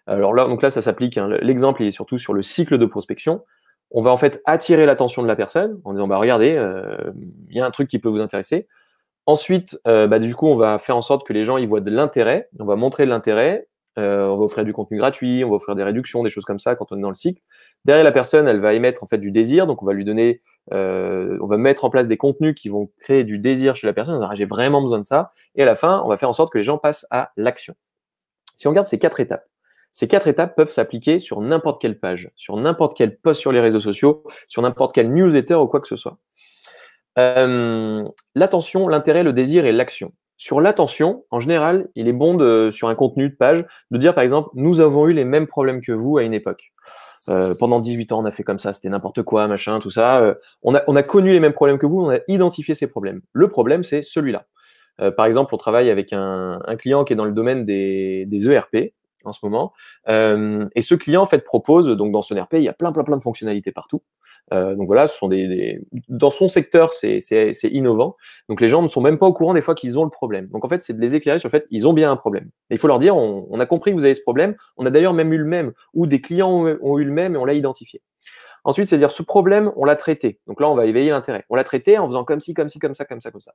Alors là, donc là, ça s'applique, hein, l'exemple il est surtout sur le cycle de prospection. On va en fait attirer l'attention de la personne en disant regardez, il y a un truc qui peut vous intéresser. Ensuite, du coup, on va faire en sorte que les gens ils voient de l'intérêt, on va montrer de l'intérêt, on va offrir du contenu gratuit, on va offrir des réductions, des choses comme ça quand on est dans le cycle. Derrière, la personne, elle va émettre en fait du désir, donc on va lui donner, on va mettre en place des contenus qui vont créer du désir chez la personne, en disant, j'ai vraiment besoin de ça, et à la fin, on va faire en sorte que les gens passent à l'action. Si on regarde ces 4 étapes peuvent s'appliquer sur n'importe quelle page, sur n'importe quel post sur les réseaux sociaux, sur n'importe quelle newsletter ou quoi que ce soit. L'attention, l'intérêt, le désir et l'action. Sur l'attention, en général, il est bon sur un contenu de page de dire par exemple, nous avons eu les mêmes problèmes que vous à une époque. Pendant 18 ans, on a fait comme ça, c'était n'importe quoi, machin, tout ça. On a connu les mêmes problèmes que vous, on a identifié ces problèmes. Le problème, c'est celui-là. Par exemple, on travaille avec un client qui est dans le domaine des ERP en ce moment. Et ce client, en fait, propose, donc dans son ERP, il y a plein de fonctionnalités partout. Donc voilà, ce sont dans son secteur, c'est innovant. Donc les gens ne sont même pas au courant des fois qu'ils ont le problème. Donc en fait, c'est de les éclairer sur le fait qu'ils ont bien un problème. Et il faut leur dire, on a compris que vous avez ce problème, on a d'ailleurs même eu le même, ou des clients ont eu le même et on l'a identifié. Ensuite, c'est dire ce problème, on l'a traité. Donc là, on va éveiller l'intérêt. On l'a traité en faisant comme ci, comme ci, comme ça, comme ça, comme ça.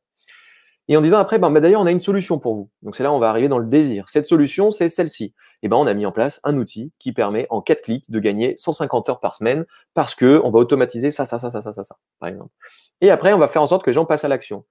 et en disant après, d'ailleurs, on a une solution pour vous. Donc c'est là, on va arriver dans le désir. Cette solution, c'est celle-ci. Et on a mis en place un outil qui permet en 4 clics de gagner 150 heures par semaine parce que on va automatiser ça, par exemple. Et après, on va faire en sorte que les gens passent à l'action.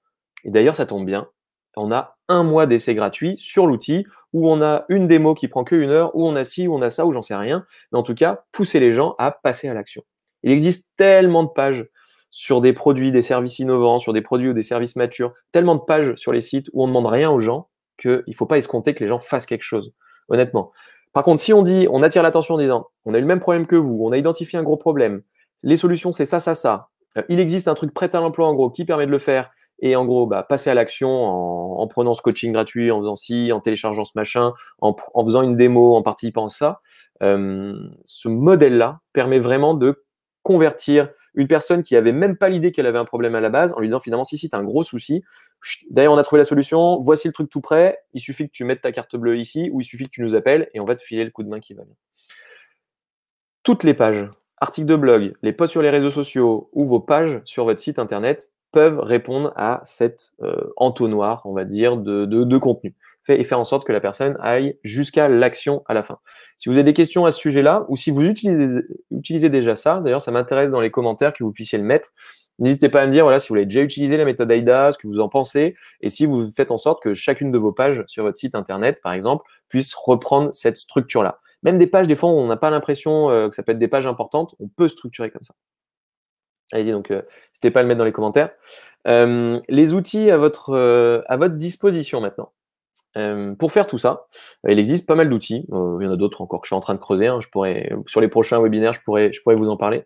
Et d'ailleurs, ça tombe bien. On a 1 mois d'essai gratuit sur l'outil où on a une démo qui prend que 1 heure, où on a ci, où on a ça, où j'en sais rien. Mais en tout cas, pousser les gens à passer à l'action. Il existe tellement de pages sur des produits, des services innovants, sur des produits ou des services matures, tellement de pages sur les sites où on ne demande rien aux gens qu'il ne faut pas escompter que les gens fassent quelque chose, honnêtement. Par contre, si on dit, on attire l'attention en disant, on a eu le même problème que vous, on a identifié un gros problème, les solutions c'est ça, il existe un truc prêt à l'emploi en gros qui permet de le faire, et en gros, passer à l'action en prenant ce coaching gratuit, en faisant ci, en téléchargeant ce machin, en faisant une démo, en participant à ça, ce modèle-là permet vraiment de convertir une personne qui avait même pas l'idée qu'elle avait un problème à la base, en lui disant finalement, si, tu as un gros souci, d'ailleurs, on a trouvé la solution, voici le truc tout prêt, il suffit que tu mettes ta carte bleue ici, ou il suffit que tu nous appelles, et on va te filer le coup de main qui va bien. Toutes les pages, articles de blog, les posts sur les réseaux sociaux, ou vos pages sur votre site internet peuvent répondre à cet entonnoir, on va dire, de contenu. Et faire en sorte que la personne aille jusqu'à l'action à la fin. Si vous avez des questions à ce sujet-là, ou si vous utilisez déjà ça, d'ailleurs, ça m'intéresse dans les commentaires que vous puissiez le mettre. N'hésitez pas à me dire voilà, si vous avez déjà utilisé la méthode AIDA, ce que vous en pensez, et si vous faites en sorte que chacune de vos pages sur votre site internet, par exemple, puisse reprendre cette structure-là. Même des pages, des fois, on n'a pas l'impression que ça peut être des pages importantes, on peut structurer comme ça. Allez-y, donc n'hésitez pas à le mettre dans les commentaires. Les outils à votre disposition maintenant. Pour faire tout ça, il existe pas mal d'outils. Il y en a d'autres encore que je suis en train de creuser. Hein. Sur les prochains webinaires, je pourrais vous en parler.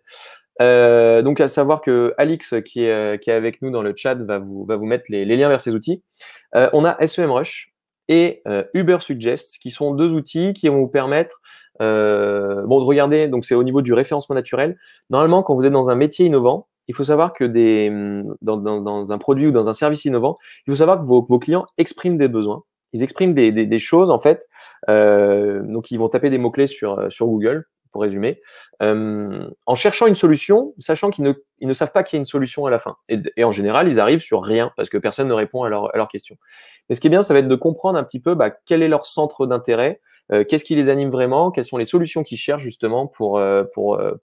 Donc, à savoir que Alix, qui est avec nous dans le chat, va vous mettre les liens vers ces outils. On a SEMrush et Ubersuggest, qui sont 2 outils qui vont vous permettre de regarder. Donc, c'est au niveau du référencement naturel. Normalement, quand vous êtes dans un métier innovant, il faut savoir que dans un produit ou dans un service innovant, il faut savoir que vos clients expriment des besoins. Ils expriment des choses, en fait. Donc, ils vont taper des mots-clés sur Google, pour résumer, en cherchant une solution, sachant qu'ils ne savent pas qu'il y a une solution à la fin. Et en général, ils arrivent sur rien, parce que personne ne répond à leur question. Mais ce qui est bien, ça va être de comprendre un petit peu quel est leur centre d'intérêt, qu'est-ce qui les anime vraiment, quelles sont les solutions qu'ils cherchent justement pour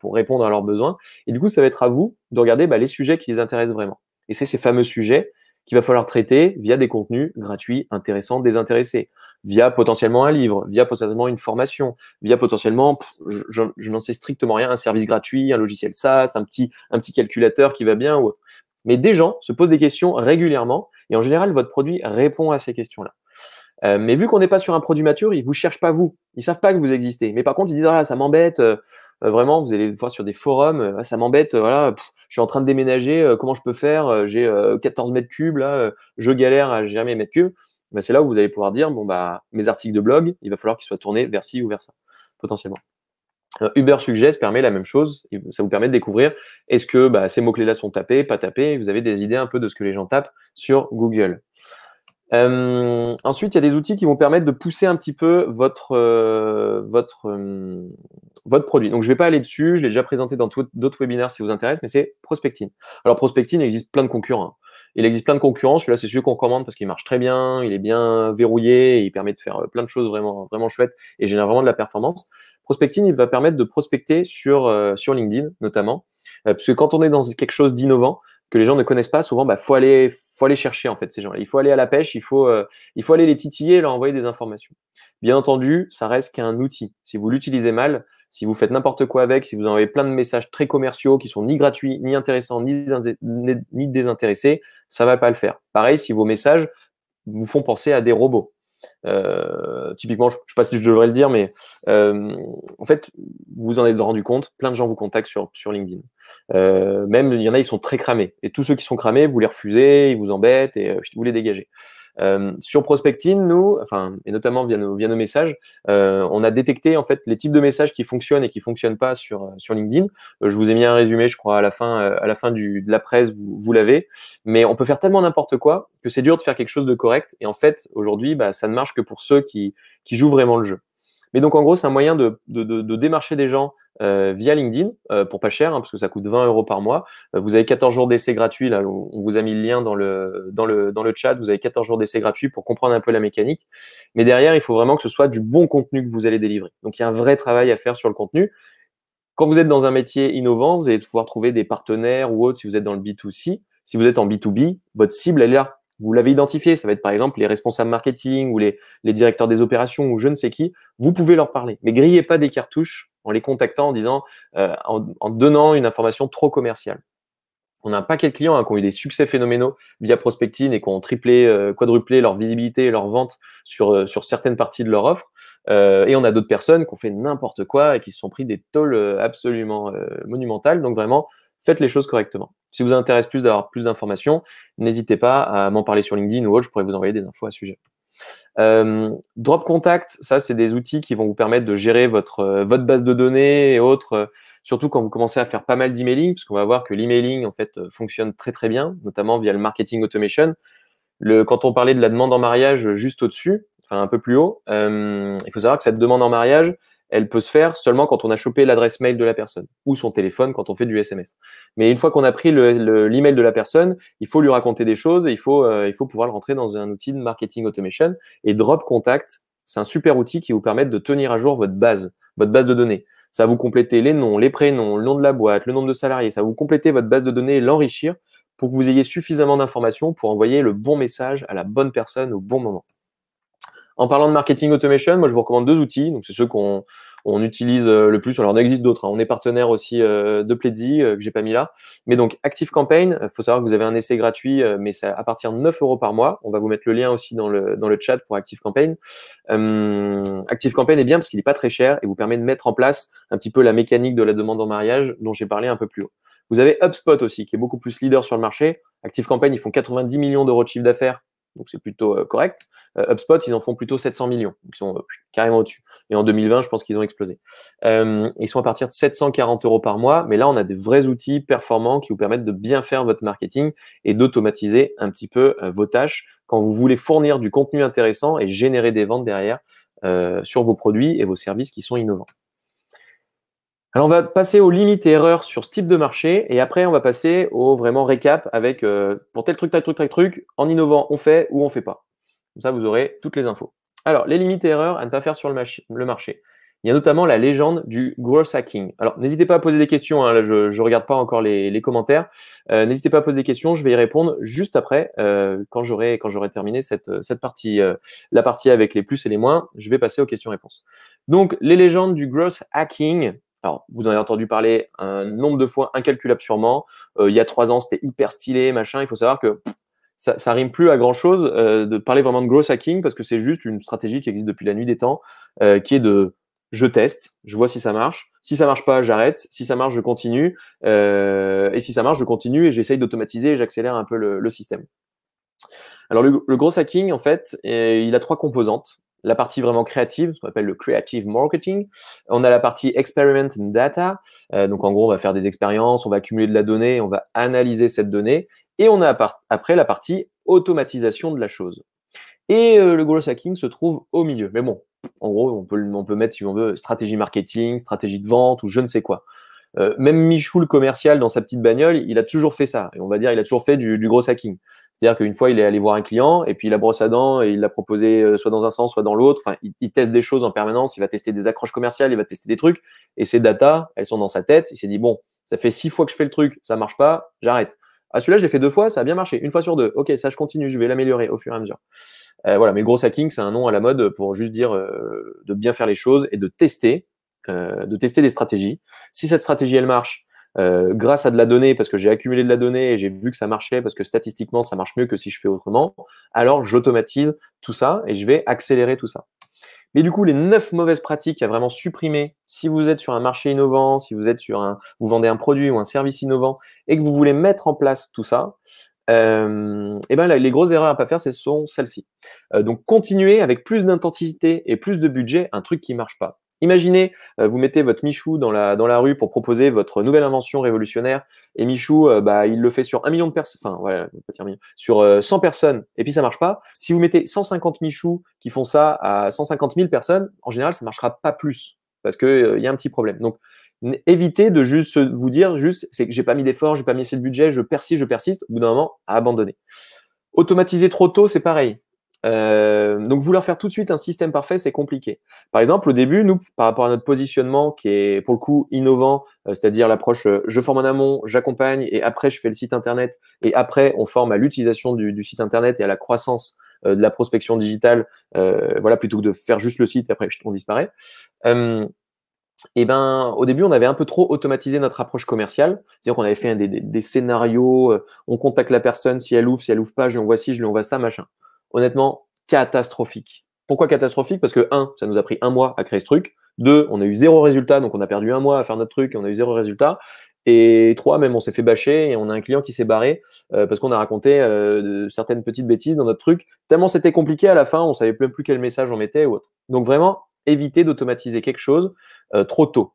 répondre à leurs besoins. Et du coup, ça va être à vous de regarder les sujets qui les intéressent vraiment. Et c'est ces fameux sujets qu'il va falloir traiter via des contenus gratuits, intéressants, désintéressés, via potentiellement un livre, via potentiellement une formation, via potentiellement, je n'en sais strictement rien, un service gratuit, un logiciel SaaS, un petit calculateur qui va bien ou autre. Mais des gens se posent des questions régulièrement et en général, votre produit répond à ces questions-là. Mais vu qu'on n'est pas sur un produit mature, ils vous cherchent pas vous. Ils savent pas que vous existez. Mais par contre, ils disent ça m'embête. Vraiment, vous allez voir sur des forums, ça m'embête. Voilà, je suis en train de déménager. Comment je peux faire? J'ai 14 mètres cubes là. Je galère à gérer mes mètres cubes. C'est là où vous allez pouvoir dire mes articles de blog, il va falloir qu'ils soient tournés vers ci ou vers ça, potentiellement. Ubersuggest permet la même chose. Ça vous permet de découvrir est-ce que ces mots-clés-là sont tapés, pas tapés. Vous avez des idées un peu de ce que les gens tapent sur Google. Ensuite, il y a des outils qui vont permettre de pousser un petit peu votre produit. Donc, je ne vais pas aller dessus. Je l'ai déjà présenté dans d'autres webinaires si ça vous intéresse, mais c'est Prospecting. Alors, Prospecting, il existe plein de concurrents. Hein. Il existe plein de concurrents. Celui-là, c'est celui qu'on recommande parce qu'il marche très bien. Il est bien verrouillé. Et il permet de faire plein de choses vraiment, vraiment chouettes et génère vraiment de la performance. Prospecting, il va permettre de prospecter sur LinkedIn, notamment. Parce que quand on est dans quelque chose d'innovant, que les gens ne connaissent pas, souvent, faut aller chercher, en fait, ces gens-là. Il faut aller à la pêche, il faut aller les titiller et leur envoyer des informations. Bien entendu, ça reste qu'un outil. Si vous l'utilisez mal, si vous faites n'importe quoi avec, si vous envoyez plein de messages très commerciaux qui sont ni gratuits, ni intéressants, ni désintéressés, ça va pas le faire. Pareil, si vos messages vous font penser à des robots. Typiquement, je sais pas si je devrais le dire, mais en fait, vous en êtes rendu compte, plein de gens vous contactent sur LinkedIn. Même, il y en a, ils sont très cramés. Et tous ceux qui sont cramés, vous les refusez, ils vous embêtent et vous les dégagez. Sur Prospecting, nous, et notamment via nos messages, on a détecté en fait les types de messages qui fonctionnent et qui fonctionnent pas sur LinkedIn. Je vous ai mis un résumé, je crois, à la fin de la presse, vous l'avez. Mais on peut faire tellement n'importe quoi que c'est dur de faire quelque chose de correct. Et en fait, aujourd'hui, ça ne marche que pour ceux qui jouent vraiment le jeu. Mais donc, en gros, c'est un moyen de démarcher des gens via LinkedIn pour pas cher, hein, parce que ça coûte 20 € par mois. Vous avez 14 jours d'essai gratuit. Là, on vous a mis le lien dans le chat. Vous avez 14 jours d'essai gratuit pour comprendre un peu la mécanique. Mais derrière, il faut vraiment que ce soit du bon contenu que vous allez délivrer. Donc, il y a un vrai travail à faire sur le contenu. Quand vous êtes dans un métier innovant, vous allez pouvoir trouver des partenaires ou autres si vous êtes dans le B2C. Si vous êtes en B2B, votre cible, elle est là. Vous l'avez identifié. Ça va être par exemple les responsables marketing ou les directeurs des opérations ou je ne sais qui. Vous pouvez leur parler. Mais grillez pas des cartouches en les contactant en disant, en donnant une information trop commerciale. On a un paquet de clients qui ont eu des succès phénoménaux via Prospectine et qui ont triplé, quadruplé leur visibilité et leur vente sur certaines parties de leur offre. Et on a d'autres personnes qui ont fait n'importe quoi et qui se sont pris des tôles absolument monumentales. Donc vraiment, faites les choses correctement. Si vous intéresse plus d'avoir plus d'informations, n'hésitez pas à m'en parler sur LinkedIn ou autre, je pourrais vous envoyer des infos à ce sujet. Drop Contact, ça c'est des outils qui vont vous permettre de gérer votre base de données et autres, surtout quand vous commencez à faire pas mal d'emailing, parce qu'on va voir que l'emailing en fait fonctionne très très bien, notamment via le marketing automation. Quand on parlait de la demande en mariage juste au-dessus, enfin un peu plus haut, il faut savoir que cette demande en mariage, elle peut se faire seulement quand on a chopé l'adresse mail de la personne ou son téléphone quand on fait du SMS. Mais une fois qu'on a pris l'email de la personne, il faut lui raconter des choses et il faut pouvoir le rentrer dans un outil de marketing automation. Et Drop Contact, c'est un super outil qui vous permet de tenir à jour votre base de données. Ça va vous compléter les noms, les prénoms, le nom de la boîte, le nombre de salariés. Ça va vous compléter votre base de données et l'enrichir pour que vous ayez suffisamment d'informations pour envoyer le bon message à la bonne personne au bon moment. En parlant de marketing automation, moi je vous recommande 2 outils. Donc c'est ceux qu'on utilise le plus. Alors il en existe d'autres. Hein. On est partenaire aussi de Pledzi que j'ai pas mis là. Mais donc ActiveCampaign, il faut savoir que vous avez un essai gratuit, mais c'est à partir de 9 € par mois. On va vous mettre le lien aussi dans le chat pour ActiveCampaign. ActiveCampaign est bien parce qu'il n'est pas très cher et vous permet de mettre en place un petit peu la mécanique de la demande en mariage dont j'ai parlé un peu plus haut. Vous avez HubSpot aussi, qui est beaucoup plus leader sur le marché. ActiveCampaign, ils font 90 millions d'euros de chiffre d'affaires, donc c'est plutôt correct. HubSpot, ils en font plutôt 700 millions, donc ils sont carrément au-dessus. Et en 2020, je pense qu'ils ont explosé. Ils sont à partir de 740 € par mois, mais là, on a des vrais outils performants qui vous permettent de bien faire votre marketing et d'automatiser un petit peu vos tâches quand vous voulez fournir du contenu intéressant et générer des ventes derrière sur vos produits et vos services qui sont innovants. Alors, on va passer aux limites et erreurs sur ce type de marché et après, on va passer au vraiment récap avec pour tel truc, en innovant, on fait ou on fait pas. Comme ça, vous aurez toutes les infos. Alors, les limites et erreurs à ne pas faire sur le marché. Il y a notamment la légende du growth hacking. Alors, n'hésitez pas à poser des questions. Hein, là, je ne regarde pas encore les commentaires. N'hésitez pas à poser des questions. Je vais y répondre juste après, quand j'aurai terminé cette partie, la partie avec les plus et les moins. Je vais passer aux questions-réponses. Donc, les légendes du growth hacking. Alors, vous en avez entendu parler un nombre de fois incalculable sûrement. Il y a 3 ans, c'était hyper stylé, machin. Il faut savoir que ça rime plus à grand chose de parler vraiment de growth hacking parce que c'est juste une stratégie qui existe depuis la nuit des temps, qui est de je teste, je vois si ça marche. Si ça marche pas, j'arrête. Si ça marche, je continue. Et si ça marche, je continue et j'essaye d'automatiser et j'accélère un peu le système. Alors le growth hacking, en fait, il a 3 composantes. La partie vraiment créative, ce qu'on appelle le creative marketing. On a la partie experiment and data. Donc, en gros, on va faire des expériences, on va accumuler de la donnée, on va analyser cette donnée. Et on a après la partie automatisation de la chose. Et le growth hacking se trouve au milieu. Mais bon, en gros, on peut mettre, si on veut, stratégie marketing, stratégie de vente ou je ne sais quoi. Même Michou, le commercial, dans sa petite bagnole, il a toujours fait ça. Et on va dire, il a toujours fait du growth hacking. C'est-à-dire qu'une fois, il est allé voir un client et puis il a brosse à dents et il l'a proposé soit dans un sens, soit dans l'autre. Enfin, il teste des choses en permanence. Il va tester des accroches commerciales, il va tester des trucs. Et ces datas, elles sont dans sa tête. Il s'est dit, bon, ça fait 6 fois que je fais le truc, ça marche pas, j'arrête. Ah, celui-là, je l'ai fait 2 fois, ça a bien marché. 1 fois sur 2. Ok, ça, je continue, je vais l'améliorer au fur et à mesure. Voilà, mais le growth hacking, c'est un nom à la mode pour juste dire de bien faire les choses et de tester des stratégies. Si cette stratégie, elle marche, grâce à de la donnée, parce que j'ai accumulé de la donnée et j'ai vu que ça marchait, parce que statistiquement, ça marche mieux que si je fais autrement, alors j'automatise tout ça et je vais accélérer tout ça. Mais du coup, les 9 mauvaises pratiques à vraiment supprimer si vous êtes sur un marché innovant, si vous êtes vous vendez un produit ou un service innovant et que vous voulez mettre en place tout ça, et ben les grosses erreurs à pas faire, ce sont celles-ci. Donc, continuez avec plus d'intensité et plus de budget un truc qui marche pas. Imaginez, vous mettez votre Michou dans la rue pour proposer votre nouvelle invention révolutionnaire et Michou, il le fait sur 1 million de personnes, enfin, voilà, pas dire million, sur 100 personnes et puis ça marche pas. Si vous mettez 150 Michou qui font ça à 150 000 personnes, en général, ça marchera pas plus parce que il y a un petit problème. Donc, Évitez de juste vous dire juste c'est que j'ai pas mis d'effort, j'ai pas mis assez de budget, je persiste. Au bout d'un moment, à abandonner. Automatiser trop tôt, c'est pareil. Donc vouloir faire tout de suite un système parfait, c'est compliqué. Par exemple, au début, nous, par rapport à notre positionnement qui est pour le coup innovant, c'est-à-dire l'approche je forme en amont, j'accompagne et après je fais le site internet et après on forme à l'utilisation du site internet et à la croissance de la prospection digitale, voilà, plutôt que de faire juste le site et après on disparaît. Et ben, au début, on avait un peu trop automatisé notre approche commerciale. C'est-à-dire qu'on avait fait des scénarios, on contacte la personne, si elle ouvre pas, je lui envoie ci, je lui envoie ça, machin. Honnêtement, catastrophique. Pourquoi catastrophique? Parce que, un, ça nous a pris un mois à créer ce truc. Deux, on a eu zéro résultat, donc on a perdu un mois à faire notre truc et on a eu zéro résultat. Et trois, même on s'est fait bâcher et on a un client qui s'est barré parce qu'on a raconté certaines petites bêtises dans notre truc. Tellement c'était compliqué à la fin, on savait même plus quel message on mettait ou autre. Donc vraiment, évitez d'automatiser quelque chose trop tôt.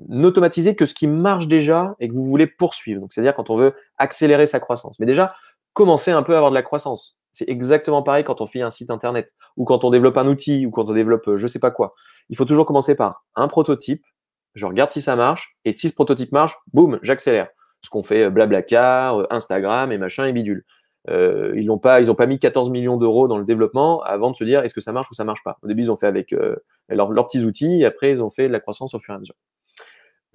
N'automatiser que ce qui marche déjà et que vous voulez poursuivre. Donc, c'est-à-dire quand on veut accélérer sa croissance. Mais déjà, commencer un peu à avoir de la croissance. C'est exactement pareil quand on fait un site internet ou quand on développe un outil ou quand on développe je sais pas quoi. Il faut toujours commencer par un prototype. Je regarde si ça marche et si ce prototype marche, boum, j'accélère. Ce qu'on fait Blablacar, Instagram et machin et bidule. Ils ont pas mis 14 millions d'euros dans le développement avant de se dire est-ce que ça marche ou ça marche pas. Au début, ils ont fait avec leurs petits outils et après, ils ont fait de la croissance au fur et à mesure.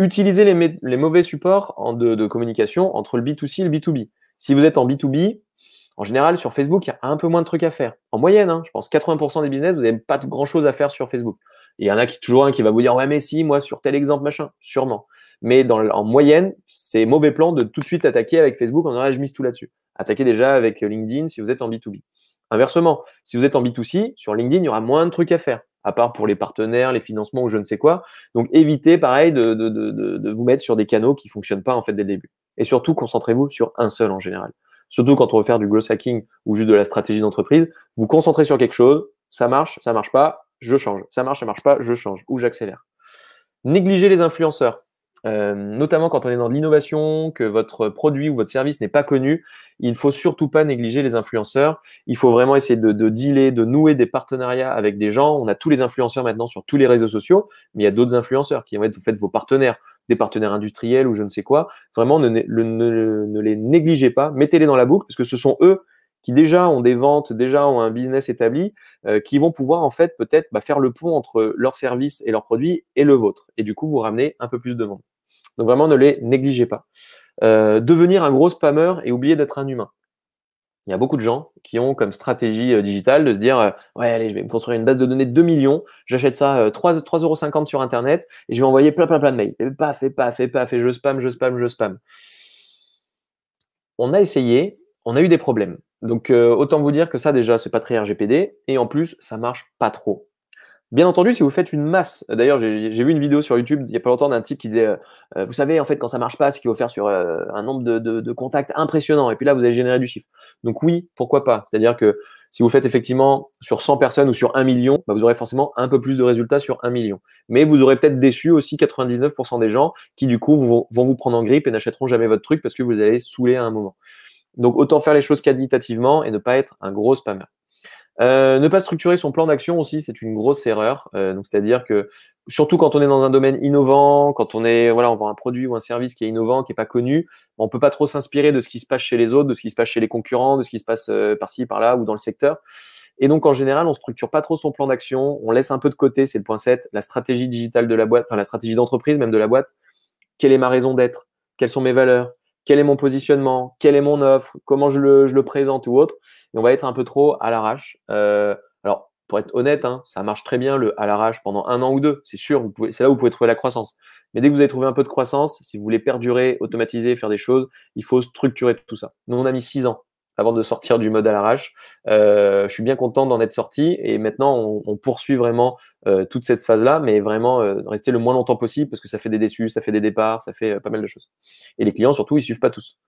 Utilisez les mauvais supports de communication entre le B2C et le B2B. Si vous êtes en B2B, en général, sur Facebook, il y a un peu moins de trucs à faire. En moyenne, hein, je pense 80% des business, vous n'avez pas grand-chose à faire sur Facebook. Il y en a toujours un qui va vous dire « Ouais, mais si, moi, sur tel exemple, machin. » Sûrement. Mais en moyenne, c'est mauvais plan de tout de suite attaquer avec Facebook en disant « Je mise tout là-dessus. » Attaquez déjà avec LinkedIn si vous êtes en B2B. Inversement, si vous êtes en B2C, sur LinkedIn, il y aura moins de trucs à faire, à part pour les partenaires, les financements ou je ne sais quoi. Donc, évitez, pareil, de vous mettre sur des canaux qui ne fonctionnent pas en fait dès le début. Et surtout, concentrez-vous sur un seul en général. Surtout quand on veut faire du growth hacking ou juste de la stratégie d'entreprise, vous concentrez sur quelque chose, ça marche pas, je change. Ça marche pas, je change ou j'accélère. Négligez les influenceurs. Notamment quand on est dans l'innovation, que votre produit ou votre service n'est pas connu, il ne faut surtout pas négliger les influenceurs. Il faut vraiment essayer de dealer, de nouer des partenariats avec des gens. On a tous les influenceurs maintenant sur tous les réseaux sociaux, mais il y a d'autres influenceurs qui vont être en fait vos partenaires, des partenaires industriels ou je ne sais quoi. Vraiment, ne les négligez pas, mettez-les dans la boucle parce que ce sont eux qui déjà ont des ventes, déjà ont un business établi, qui vont pouvoir en fait peut-être faire le pont entre leurs services et leurs produits et le vôtre. Et du coup, vous ramenez un peu plus de monde. Donc vraiment, ne les négligez pas. Devenir un gros spammer et oublier d'être un humain. Il y a beaucoup de gens qui ont comme stratégie digitale de se dire ouais, allez, je vais me construire une base de données de 2 millions, j'achète ça 3,50 € sur Internet et je vais envoyer plein de mails. Et paf, et je spam. On a essayé, on a eu des problèmes. Donc autant vous dire que ça déjà, c'est pas très RGPD et en plus, ça marche pas trop. Bien entendu, si vous faites une masse, d'ailleurs, j'ai vu une vidéo sur YouTube il y a pas longtemps d'un type qui disait vous savez, en fait, quand ça marche pas, c'est qu'il faut faire sur un nombre de contacts impressionnant. Et puis là, vous allez générer du chiffre. Donc oui, pourquoi pas? C'est-à-dire que si vous faites effectivement sur 100 personnes ou sur 1 million, vous aurez forcément un peu plus de résultats sur 1 million. Mais vous aurez peut-être déçu aussi 99% des gens qui, du coup, vont vous prendre en grippe et n'achèteront jamais votre truc parce que vous allez saouler à un moment. Donc autant faire les choses qualitativement et ne pas être un gros spammer. Ne pas structurer son plan d'action aussi, c'est une grosse erreur. Donc c'est-à-dire que surtout quand on est dans un domaine innovant, quand on vend un produit ou un service qui est innovant, qui est pas connu, on peut pas trop s'inspirer de ce qui se passe chez les autres, de ce qui se passe chez les concurrents, de ce qui se passe par-ci par-là ou dans le secteur. Et donc en général, on structure pas trop son plan d'action, on laisse un peu de côté, c'est le point 7, la stratégie digitale de la boîte, enfin la stratégie d'entreprise même de la boîte. Quelle est ma raison d'être? Quelles sont mes valeurs? Quel est mon positionnement? Quelle est mon offre? Comment je le présente ou autre? Et on va être un peu trop à l'arrache. Alors, pour être honnête, hein, ça marche très bien le à l'arrache pendant 1 an ou 2. C'est sûr, c'est là où vous pouvez trouver la croissance. Mais dès que vous avez trouvé un peu de croissance, si vous voulez perdurer, automatiser, faire des choses, il faut structurer tout ça. Nous, on a mis 6 ans avant de sortir du mode à l'arrache. Je suis bien content d'en être sorti et maintenant, on poursuit vraiment toute cette phase-là, mais vraiment rester le moins longtemps possible parce que ça fait des déçus, ça fait des départs, ça fait pas mal de choses. Et les clients, surtout, ils suivent pas tous.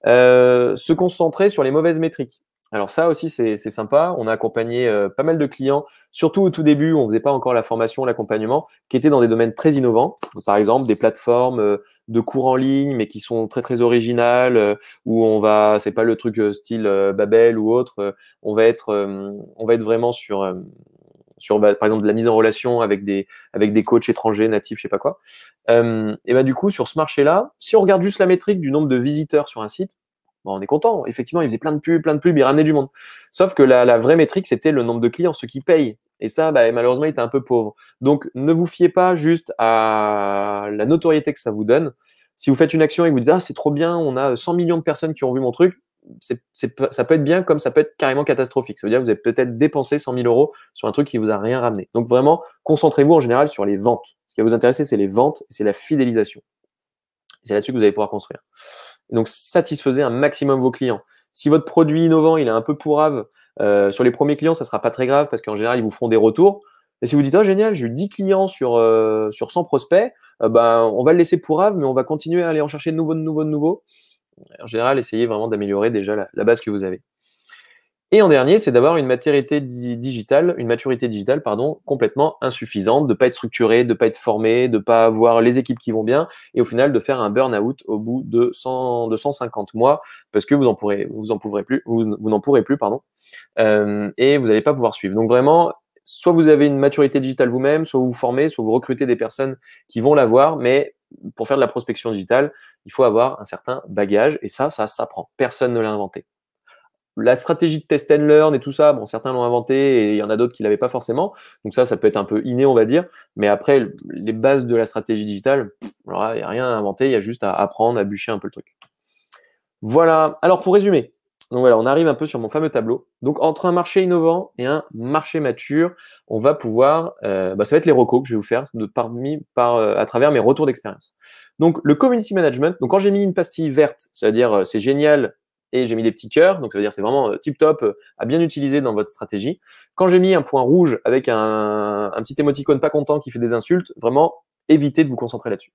Se concentrer sur les mauvaises métriques. Alors ça aussi, c'est sympa. On a accompagné pas mal de clients, surtout au tout début, on faisait pas encore la formation, l'accompagnement, qui étaient dans des domaines très innovants. Par exemple, des plateformes de cours en ligne, mais qui sont très très originales, où c'est pas le truc style Babel ou autre. On va être vraiment sur sur par exemple de la mise en relation avec des coachs étrangers, natifs, je sais pas quoi. Et ben du coup, sur ce marché-là, si on regarde juste la métrique du nombre de visiteurs sur un site, bon, on est content. Effectivement, il faisait plein de pubs, il ramenait du monde. Sauf que la vraie métrique, c'était le nombre de clients, ceux qui payent. Et ça, bah, malheureusement, il était un peu pauvre. Donc, ne vous fiez pas juste à la notoriété que ça vous donne. Si vous faites une action et que vous dites, ah, c'est trop bien, on a 100 millions de personnes qui ont vu mon truc, ça peut être bien comme ça peut être carrément catastrophique. Ça veut dire que vous avez peut-être dépensé 100 000 euros sur un truc qui vous a rien ramené. Donc, vraiment, concentrez-vous en général sur les ventes. Ce qui va vous intéresser, c'est les ventes et c'est la fidélisation. C'est là-dessus que vous allez pouvoir construire. Donc, satisfaisez un maximum vos clients. Si votre produit innovant, il est un peu pourrave, sur les premiers clients, ça ne sera pas très grave parce qu'en général, ils vous feront des retours. Et si vous dites, oh génial, j'ai eu 10 clients sur 100 prospects, ben, on va le laisser pourrave, mais on va continuer à aller en chercher de nouveaux. En général, essayez vraiment d'améliorer déjà la base que vous avez. Et en dernier, c'est d'avoir une maturité digitale, complètement insuffisante, de ne pas être structuré, de ne pas être formé, de ne pas avoir les équipes qui vont bien, et au final de faire un burn-out au bout de 150 mois, parce que vous n'en pourrez plus, pardon, et vous n'allez pas pouvoir suivre. Donc vraiment, soit vous avez une maturité digitale vous-même, soit vous vous formez, soit vous recrutez des personnes qui vont l'avoir, mais pour faire de la prospection digitale, il faut avoir un certain bagage, et ça s'apprend. Personne ne l'a inventé. La stratégie de test and learn et tout ça, bon, certains l'ont inventé et il y en a d'autres qui l'avaient pas forcément. Donc ça peut être un peu inné, on va dire. Mais après, les bases de la stratégie digitale, alors il n'y a rien à inventer, il y a juste à apprendre, à bûcher un peu le truc. Voilà. Alors pour résumer, donc voilà, on arrive un peu sur mon fameux tableau. Donc entre un marché innovant et un marché mature, on va pouvoir, ça va être les recos que je vais vous faire à travers mes retours d'expérience. Donc le community management. Donc quand j'ai mis une pastille verte, c'est-à-dire c'est génial et j'ai mis des petits cœurs, donc ça veut dire c'est vraiment tip top à bien utiliser dans votre stratégie. Quand j'ai mis un point rouge avec un petit émoticône pas content qui fait des insultes, vraiment évitez de vous concentrer là-dessus.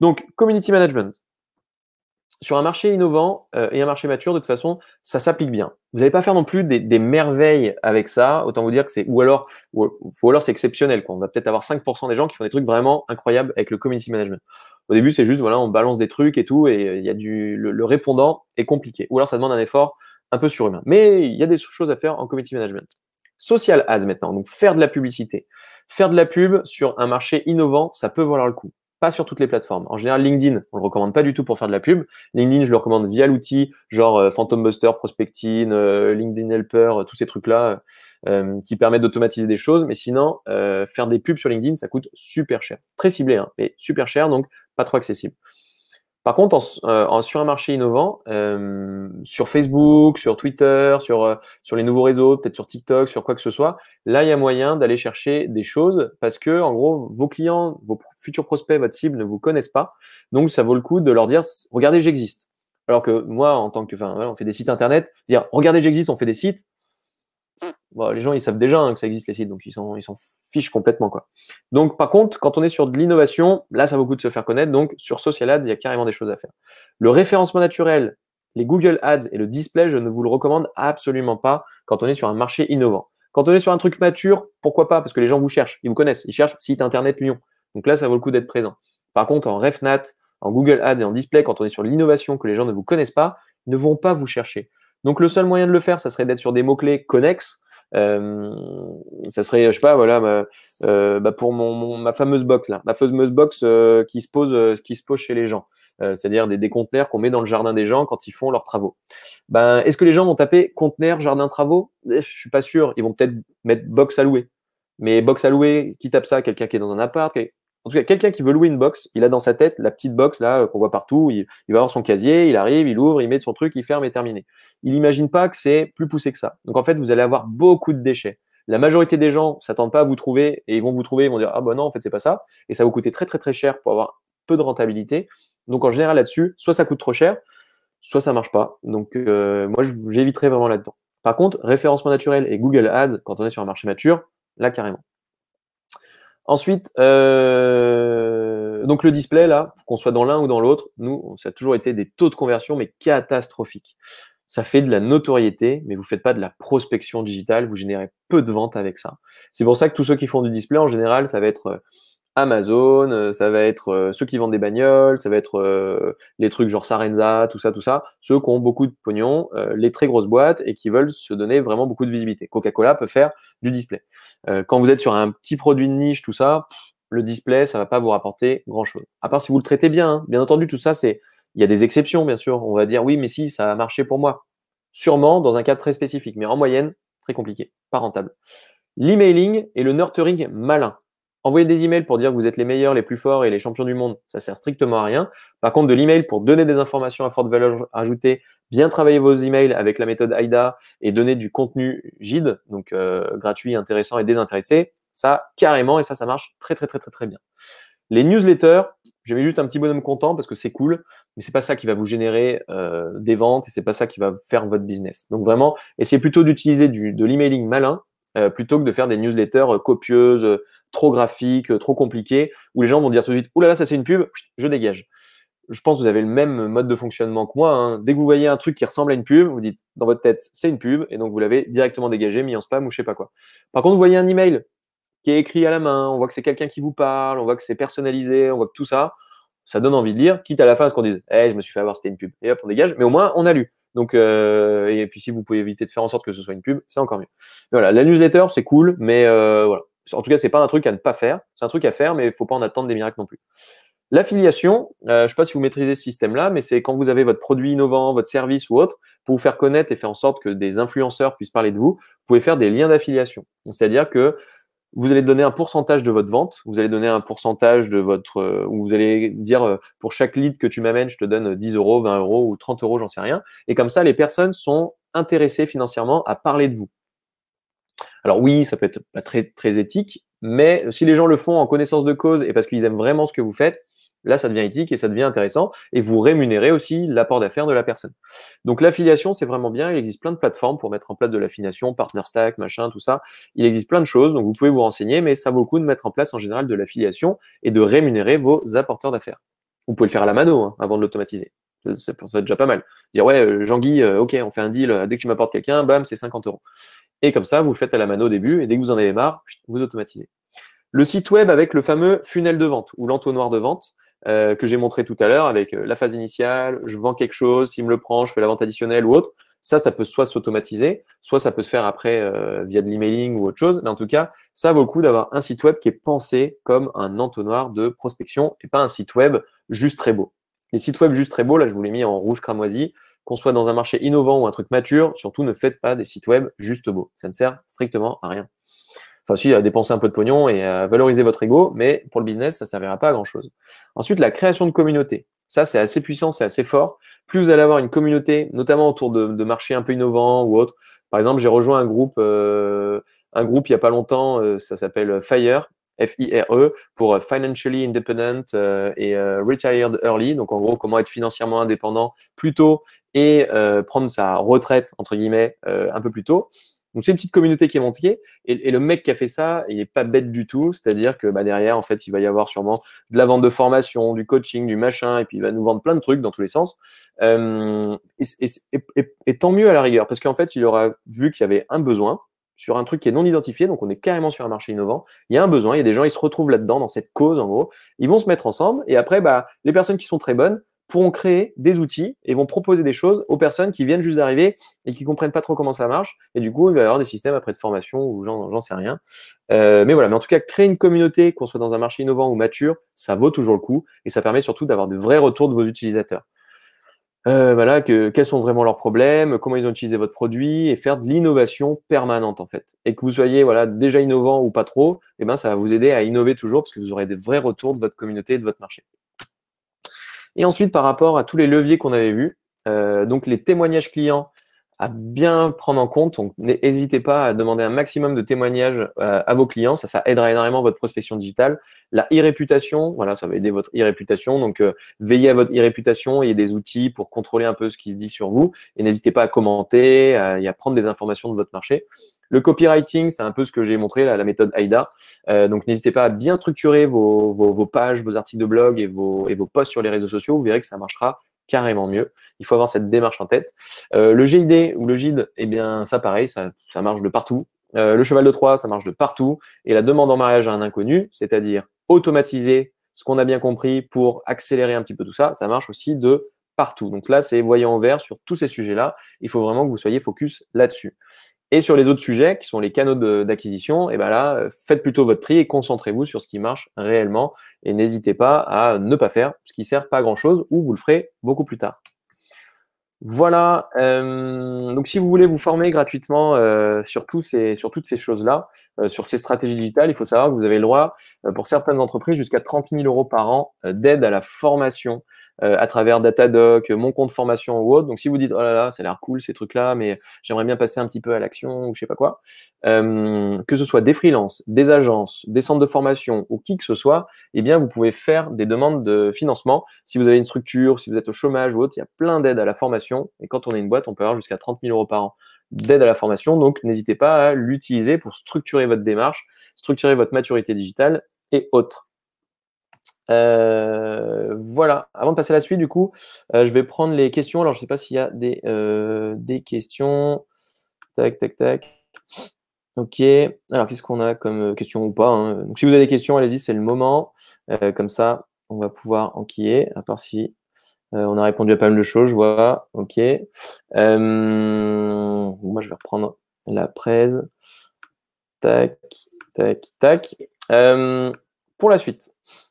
Donc community management. Sur un marché innovant et un marché mature, de toute façon, ça s'applique bien. Vous n'allez pas faire non plus des merveilles avec ça. Autant vous dire que c'est ou alors c'est exceptionnel, quoi. On va peut-être avoir 5% des gens qui font des trucs vraiment incroyables avec le community management. Au début, c'est juste voilà, on balance des trucs et tout, et il y a le répondant est compliqué. Ou alors ça demande un effort un peu surhumain. Mais il y a des choses à faire en community management. Social ads maintenant, donc faire de la publicité. Faire de la pub sur un marché innovant, ça peut valoir le coup. Pas sur toutes les plateformes. En général, LinkedIn, on le recommande pas du tout pour faire de la pub. LinkedIn, je le recommande via l'outil, genre Phantom Buster, Prospecting, LinkedIn Helper, tous ces trucs-là qui permettent d'automatiser des choses. Mais sinon, faire des pubs sur LinkedIn, ça coûte super cher. Très ciblé, hein, mais super cher, donc pas trop accessible. Par contre, sur un marché innovant, sur Facebook, sur Twitter, sur les nouveaux réseaux, peut-être sur TikTok, sur quoi que ce soit, là, il y a moyen d'aller chercher des choses parce que, en gros, vos clients, vos futurs prospects, votre cible ne vous connaissent pas. Donc, ça vaut le coup de leur dire, regardez, j'existe. Alors que moi, on fait des sites internet, dire, regardez, j'existe, on fait des sites. Bon, les gens, ils savent déjà que ça existe les sites, donc ils s'en fichent complètement, quoi. Donc, par contre, quand on est sur de l'innovation, là, ça vaut le coup de se faire connaître. Donc, sur Social Ads, il y a carrément des choses à faire. Le référencement naturel, les Google Ads et le display, je ne vous le recommande absolument pas quand on est sur un marché innovant. Quand on est sur un truc mature, pourquoi pas? Parce que les gens vous cherchent, ils vous connaissent, ils cherchent site internet Lyon. Donc là, ça vaut le coup d'être présent. Par contre, en RefNat, en Google Ads et en display, quand on est sur l'innovation que les gens ne vous connaissent pas, ils ne vont pas vous chercher. Donc, le seul moyen de le faire, ça serait d'être sur des mots-clés connexes. Ça serait, je sais pas, voilà, pour ma fameuse box là, ma fameuse box qui se pose chez les gens, c'est-à-dire des conteneurs qu'on met dans le jardin des gens quand ils font leurs travaux. Ben, est-ce que les gens vont taper conteneur jardin travaux? Je suis pas sûr. Ils vont peut-être mettre box à louer. Mais box à louer, qui tape ça? Quelqu'un qui est dans un appart. En tout cas, quelqu'un qui veut louer une box, il a dans sa tête la petite box là qu'on voit partout. Il va avoir son casier, il arrive, il ouvre, il met son truc, il ferme et terminé. Il n'imagine pas que c'est plus poussé que ça. Donc en fait, vous allez avoir beaucoup de déchets. La majorité des gens s'attendent pas à vous trouver et ils vont vous trouver, ils vont dire ah bah non en fait c'est pas ça et ça va vous coûter très très très cher pour avoir peu de rentabilité. Donc en général là-dessus, soit ça coûte trop cher, soit ça marche pas. Donc moi j'éviterai vraiment là-dedans. Par contre, référencement naturel et Google Ads quand on est sur un marché mature, là carrément. Ensuite, donc le display, là, qu'on soit dans l'un ou dans l'autre, nous, ça a toujours été des taux de conversion, mais catastrophiques. Ça fait de la notoriété, mais vous faites pas de la prospection digitale, vous générez peu de ventes avec ça. C'est pour ça que tous ceux qui font du display, en général, ça va être Amazon, ça va être ceux qui vendent des bagnoles, ça va être les trucs genre Sarenza, tout ça, ceux qui ont beaucoup de pognon, les très grosses boîtes et qui veulent se donner vraiment beaucoup de visibilité. Coca-Cola peut faire du display. Quand vous êtes sur un petit produit de niche, tout ça, le display, ça va pas vous rapporter grand-chose. À part si vous le traitez bien, hein. Bien entendu, tout ça, il y a des exceptions, bien sûr. On va dire, oui, mais si, ça a marché pour moi. Sûrement, dans un cas très spécifique, mais en moyenne, très compliqué, pas rentable. L'emailing et le nurturing malin. Envoyer des emails pour dire que vous êtes les meilleurs, les plus forts et les champions du monde, ça sert strictement à rien. Par contre, de l'email pour donner des informations à forte valeur ajoutée, bien travailler vos emails avec la méthode AIDA et donner du contenu GIDE, donc gratuit, intéressant et désintéressé, ça carrément, et ça marche très très très très très bien. Les newsletters, j'ai mis juste un petit bonhomme content parce que c'est cool, mais c'est pas ça qui va vous générer des ventes et c'est pas ça qui va faire votre business. Donc vraiment, essayez plutôt d'utiliser de l'emailing malin plutôt que de faire des newsletters copieuses, trop graphiques, trop compliquées, où les gens vont dire tout de suite, ouh là là, ça c'est une pub, je dégage. Je pense que vous avez le même mode de fonctionnement que moi, hein. Dès que vous voyez un truc qui ressemble à une pub, vous dites dans votre tête, c'est une pub, et donc vous l'avez directement dégagé, mis en spam ou je sais pas quoi. Par contre, vous voyez un email qui est écrit à la main, on voit que c'est quelqu'un qui vous parle, on voit que c'est personnalisé, on voit que tout ça, ça donne envie de lire, quitte à la fin à ce qu'on dise, je me suis fait avoir, c'était une pub. Et hop, on dégage, mais au moins, on a lu. Donc, et puis si vous pouvez éviter de faire en sorte que ce soit une pub, c'est encore mieux. Mais voilà, la newsletter, c'est cool, mais voilà. En tout cas, c'est pas un truc à ne pas faire. C'est un truc à faire, mais il faut pas en attendre des miracles non plus. L'affiliation, je ne sais pas si vous maîtrisez ce système-là, mais c'est quand vous avez votre produit innovant, votre service ou autre, pour vous faire connaître et faire en sorte que des influenceurs puissent parler de vous, vous pouvez faire des liens d'affiliation. C'est-à-dire que vous allez donner un pourcentage de votre vente, vous allez donner un pourcentage de votre, ou vous allez dire pour chaque lead que tu m'amènes, je te donne 10 euros, 20 euros ou 30 euros, j'en sais rien. Et comme ça, les personnes sont intéressées financièrement à parler de vous. Alors oui, ça peut être pas très, très éthique, mais si les gens le font en connaissance de cause et parce qu'ils aiment vraiment ce que vous faites, là, ça devient éthique et ça devient intéressant et vous rémunérez aussi l'apport d'affaires de la personne. Donc l'affiliation, c'est vraiment bien. Il existe plein de plateformes pour mettre en place de l'affiliation, PartnerStack, machin, tout ça. Il existe plein de choses, donc vous pouvez vous renseigner, mais ça vaut le coup de mettre en place en général de l'affiliation et de rémunérer vos apporteurs d'affaires. Vous pouvez le faire à la mano hein, avant de l'automatiser. C'est déjà pas mal. Dire ouais, Jean-Guy, ok, on fait un deal, dès que tu m'apportes quelqu'un, bam, c'est 50 euros. Et comme ça, vous le faites à la mano au début, et dès que vous en avez marre, vous automatisez. Le site web avec le fameux funnel de vente ou l'entonnoir de vente que j'ai montré tout à l'heure avec la phase initiale, je vends quelque chose, s'il me le prend, je fais la vente additionnelle ou autre. Ça peut soit s'automatiser, soit ça peut se faire après via de l'emailing ou autre chose. Mais en tout cas, ça vaut le coup d'avoir un site web qui est pensé comme un entonnoir de prospection et pas un site web juste très beau. Les sites web juste très beaux, là, je vous l'ai mis en rouge cramoisi. Qu'on soit dans un marché innovant ou un truc mature, surtout ne faites pas des sites web juste beaux. Ça ne sert strictement à rien. Enfin, si, à dépenser un peu de pognon et à valoriser votre ego, mais pour le business, ça ne servira pas à grand-chose. Ensuite, la création de communauté. Ça, c'est assez puissant, c'est assez fort. Plus vous allez avoir une communauté, notamment autour de marchés un peu innovants ou autres. Par exemple, j'ai rejoint un groupe il n'y a pas longtemps, ça s'appelle FIRE, F-I-R-E, pour Financially Independent et Retired Early. Donc, en gros, comment être financièrement indépendant plus tôt et prendre sa retraite, entre guillemets, un peu plus tôt. Donc, c'est une petite communauté qui est montée. Et le mec qui a fait ça, il n'est pas bête du tout. C'est-à-dire que derrière, en fait, il va y avoir sûrement de la vente de formation, du coaching, du machin, et puis il va nous vendre plein de trucs dans tous les sens. Et tant mieux à la rigueur, parce qu'en fait, il aura vu qu'il y avait un besoin sur un truc qui est non identifié, donc on est carrément sur un marché innovant. Il y a un besoin, il y a des gens, ils se retrouvent là-dedans, dans cette cause, en gros. Ils vont se mettre ensemble, et après, les personnes qui sont très bonnes pourront créer des outils et vont proposer des choses aux personnes qui viennent juste d'arriver et qui comprennent pas trop comment ça marche. Et du coup, il va y avoir des systèmes après de formation ou j'en sais rien. Mais voilà, mais en tout cas, créer une communauté, qu'on soit dans un marché innovant ou mature, ça vaut toujours le coup et ça permet surtout d'avoir de vrais retours de vos utilisateurs. Voilà, quels sont vraiment leurs problèmes, comment ils ont utilisé votre produit et faire de l'innovation permanente en fait. Et que vous soyez déjà innovant ou pas trop, ça va vous aider à innover toujours parce que vous aurez des vrais retours de votre communauté et de votre marché. Et ensuite, par rapport à tous les leviers qu'on avait vus, donc les témoignages clients à bien prendre en compte. Donc, n'hésitez pas à demander un maximum de témoignages à vos clients. Ça aidera énormément votre prospection digitale. La e-réputation, voilà, ça va aider votre e-réputation. Donc, veillez à votre e-réputation. Il y a des outils pour contrôler un peu ce qui se dit sur vous. Et n'hésitez pas à commenter et à prendre des informations de votre marché. Le copywriting, c'est un peu ce que j'ai montré, la méthode AIDA. Donc, n'hésitez pas à bien structurer vos pages, vos articles de blog et vos posts sur les réseaux sociaux. Vous verrez que ça marchera carrément mieux. Il faut avoir cette démarche en tête. Le GID ou le GID, ça pareil, ça marche de partout. Le cheval de Troie, ça marche de partout. Et la demande en mariage à un inconnu, c'est-à-dire automatiser ce qu'on a bien compris pour accélérer un petit peu tout ça. Ça marche aussi de partout. Donc là, c'est voyant en vert sur tous ces sujets-là. Il faut vraiment que vous soyez focus là-dessus. Et sur les autres sujets, qui sont les canaux d'acquisition, et ben là, faites plutôt votre tri et concentrez-vous sur ce qui marche réellement. Et n'hésitez pas à ne pas faire ce qui ne sert pas à grand-chose ou vous le ferez beaucoup plus tard. Voilà, donc si vous voulez vous former gratuitement sur toutes ces choses-là, sur ces stratégies digitales, il faut savoir que vous avez le droit, pour certaines entreprises, jusqu'à 30 000 € par an d'aide à la formation à travers Datadoc, mon compte formation ou autre. Donc si vous dites, oh là là, ça a l'air cool ces trucs-là, mais j'aimerais bien passer un petit peu à l'action ou je sais pas quoi, que ce soit des freelances, des agences, des centres de formation ou qui que ce soit, eh bien vous pouvez faire des demandes de financement. Si vous avez une structure, si vous êtes au chômage ou autre, il y a plein d'aides à la formation. Et quand on est une boîte, on peut avoir jusqu'à 30 000 € par an d'aide à la formation. Donc, n'hésitez pas à l'utiliser pour structurer votre démarche, structurer votre maturité digitale et autres. Voilà. Avant de passer à la suite, du coup, je vais prendre les questions. Alors, je ne sais pas s'il y a des questions. Tac, tac, tac. Ok. Alors, qu'est-ce qu'on a comme question ou pas, hein. Donc, si vous avez des questions, allez-y, c'est le moment. Comme ça, on va pouvoir enquiller, à part si on a répondu à pas mal de choses, je vois. Ok. Moi, je vais reprendre la presse. Tac, tac, tac. Pour la suite.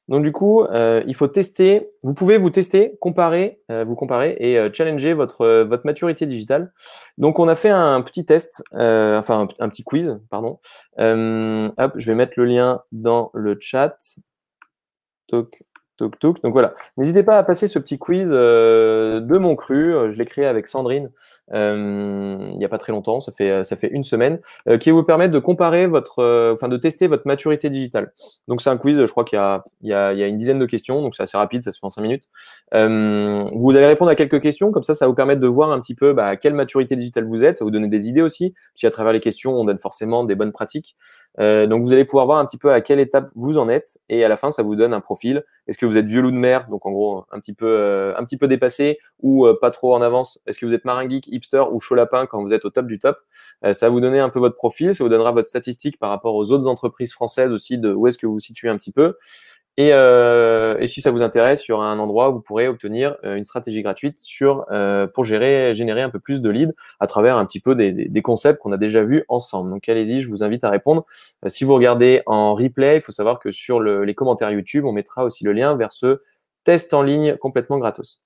Donc, du coup, il faut tester. Vous pouvez vous tester, comparer, vous comparer et challenger votre maturité digitale. Donc, on a fait un petit test, enfin, un petit quiz, pardon. Hop, je vais mettre le lien dans le chat. Toc, toc, toc. Donc voilà, n'hésitez pas à passer ce petit quiz de mon cru. Je l'ai créé avec Sandrine il n'y a pas très longtemps, ça fait une semaine, qui vous permet de comparer enfin de tester votre maturité digitale. Donc c'est un quiz, je crois qu'il y a une dizaine de questions, donc c'est assez rapide, ça se fait en 5 minutes. Vous allez répondre à quelques questions, comme ça va vous permettre de voir un petit peu à quelle maturité digitale vous êtes, ça va vous donner des idées aussi, puis à travers les questions, on donne forcément des bonnes pratiques. Donc vous allez pouvoir voir un petit peu à quelle étape vous en êtes et à la fin ça vous donne un profil. Est-ce que vous êtes vieux loup de mer, donc en gros un petit peu dépassé ou pas trop en avance? Est-ce que vous êtes marin geek, hipster ou chaud lapin quand vous êtes au top du top? Ça va vous donner un peu votre profil, ça vous donnera votre statistique par rapport aux autres entreprises françaises aussi de où est-ce que vous vous situez un petit peu. Et si ça vous intéresse, il y aura un endroit où vous pourrez obtenir une stratégie gratuite pour générer un peu plus de leads à travers un petit peu des concepts qu'on a déjà vus ensemble. Donc allez-y, je vous invite à répondre. Si vous regardez en replay, il faut savoir que sur les commentaires YouTube, on mettra aussi le lien vers ce test en ligne complètement gratos.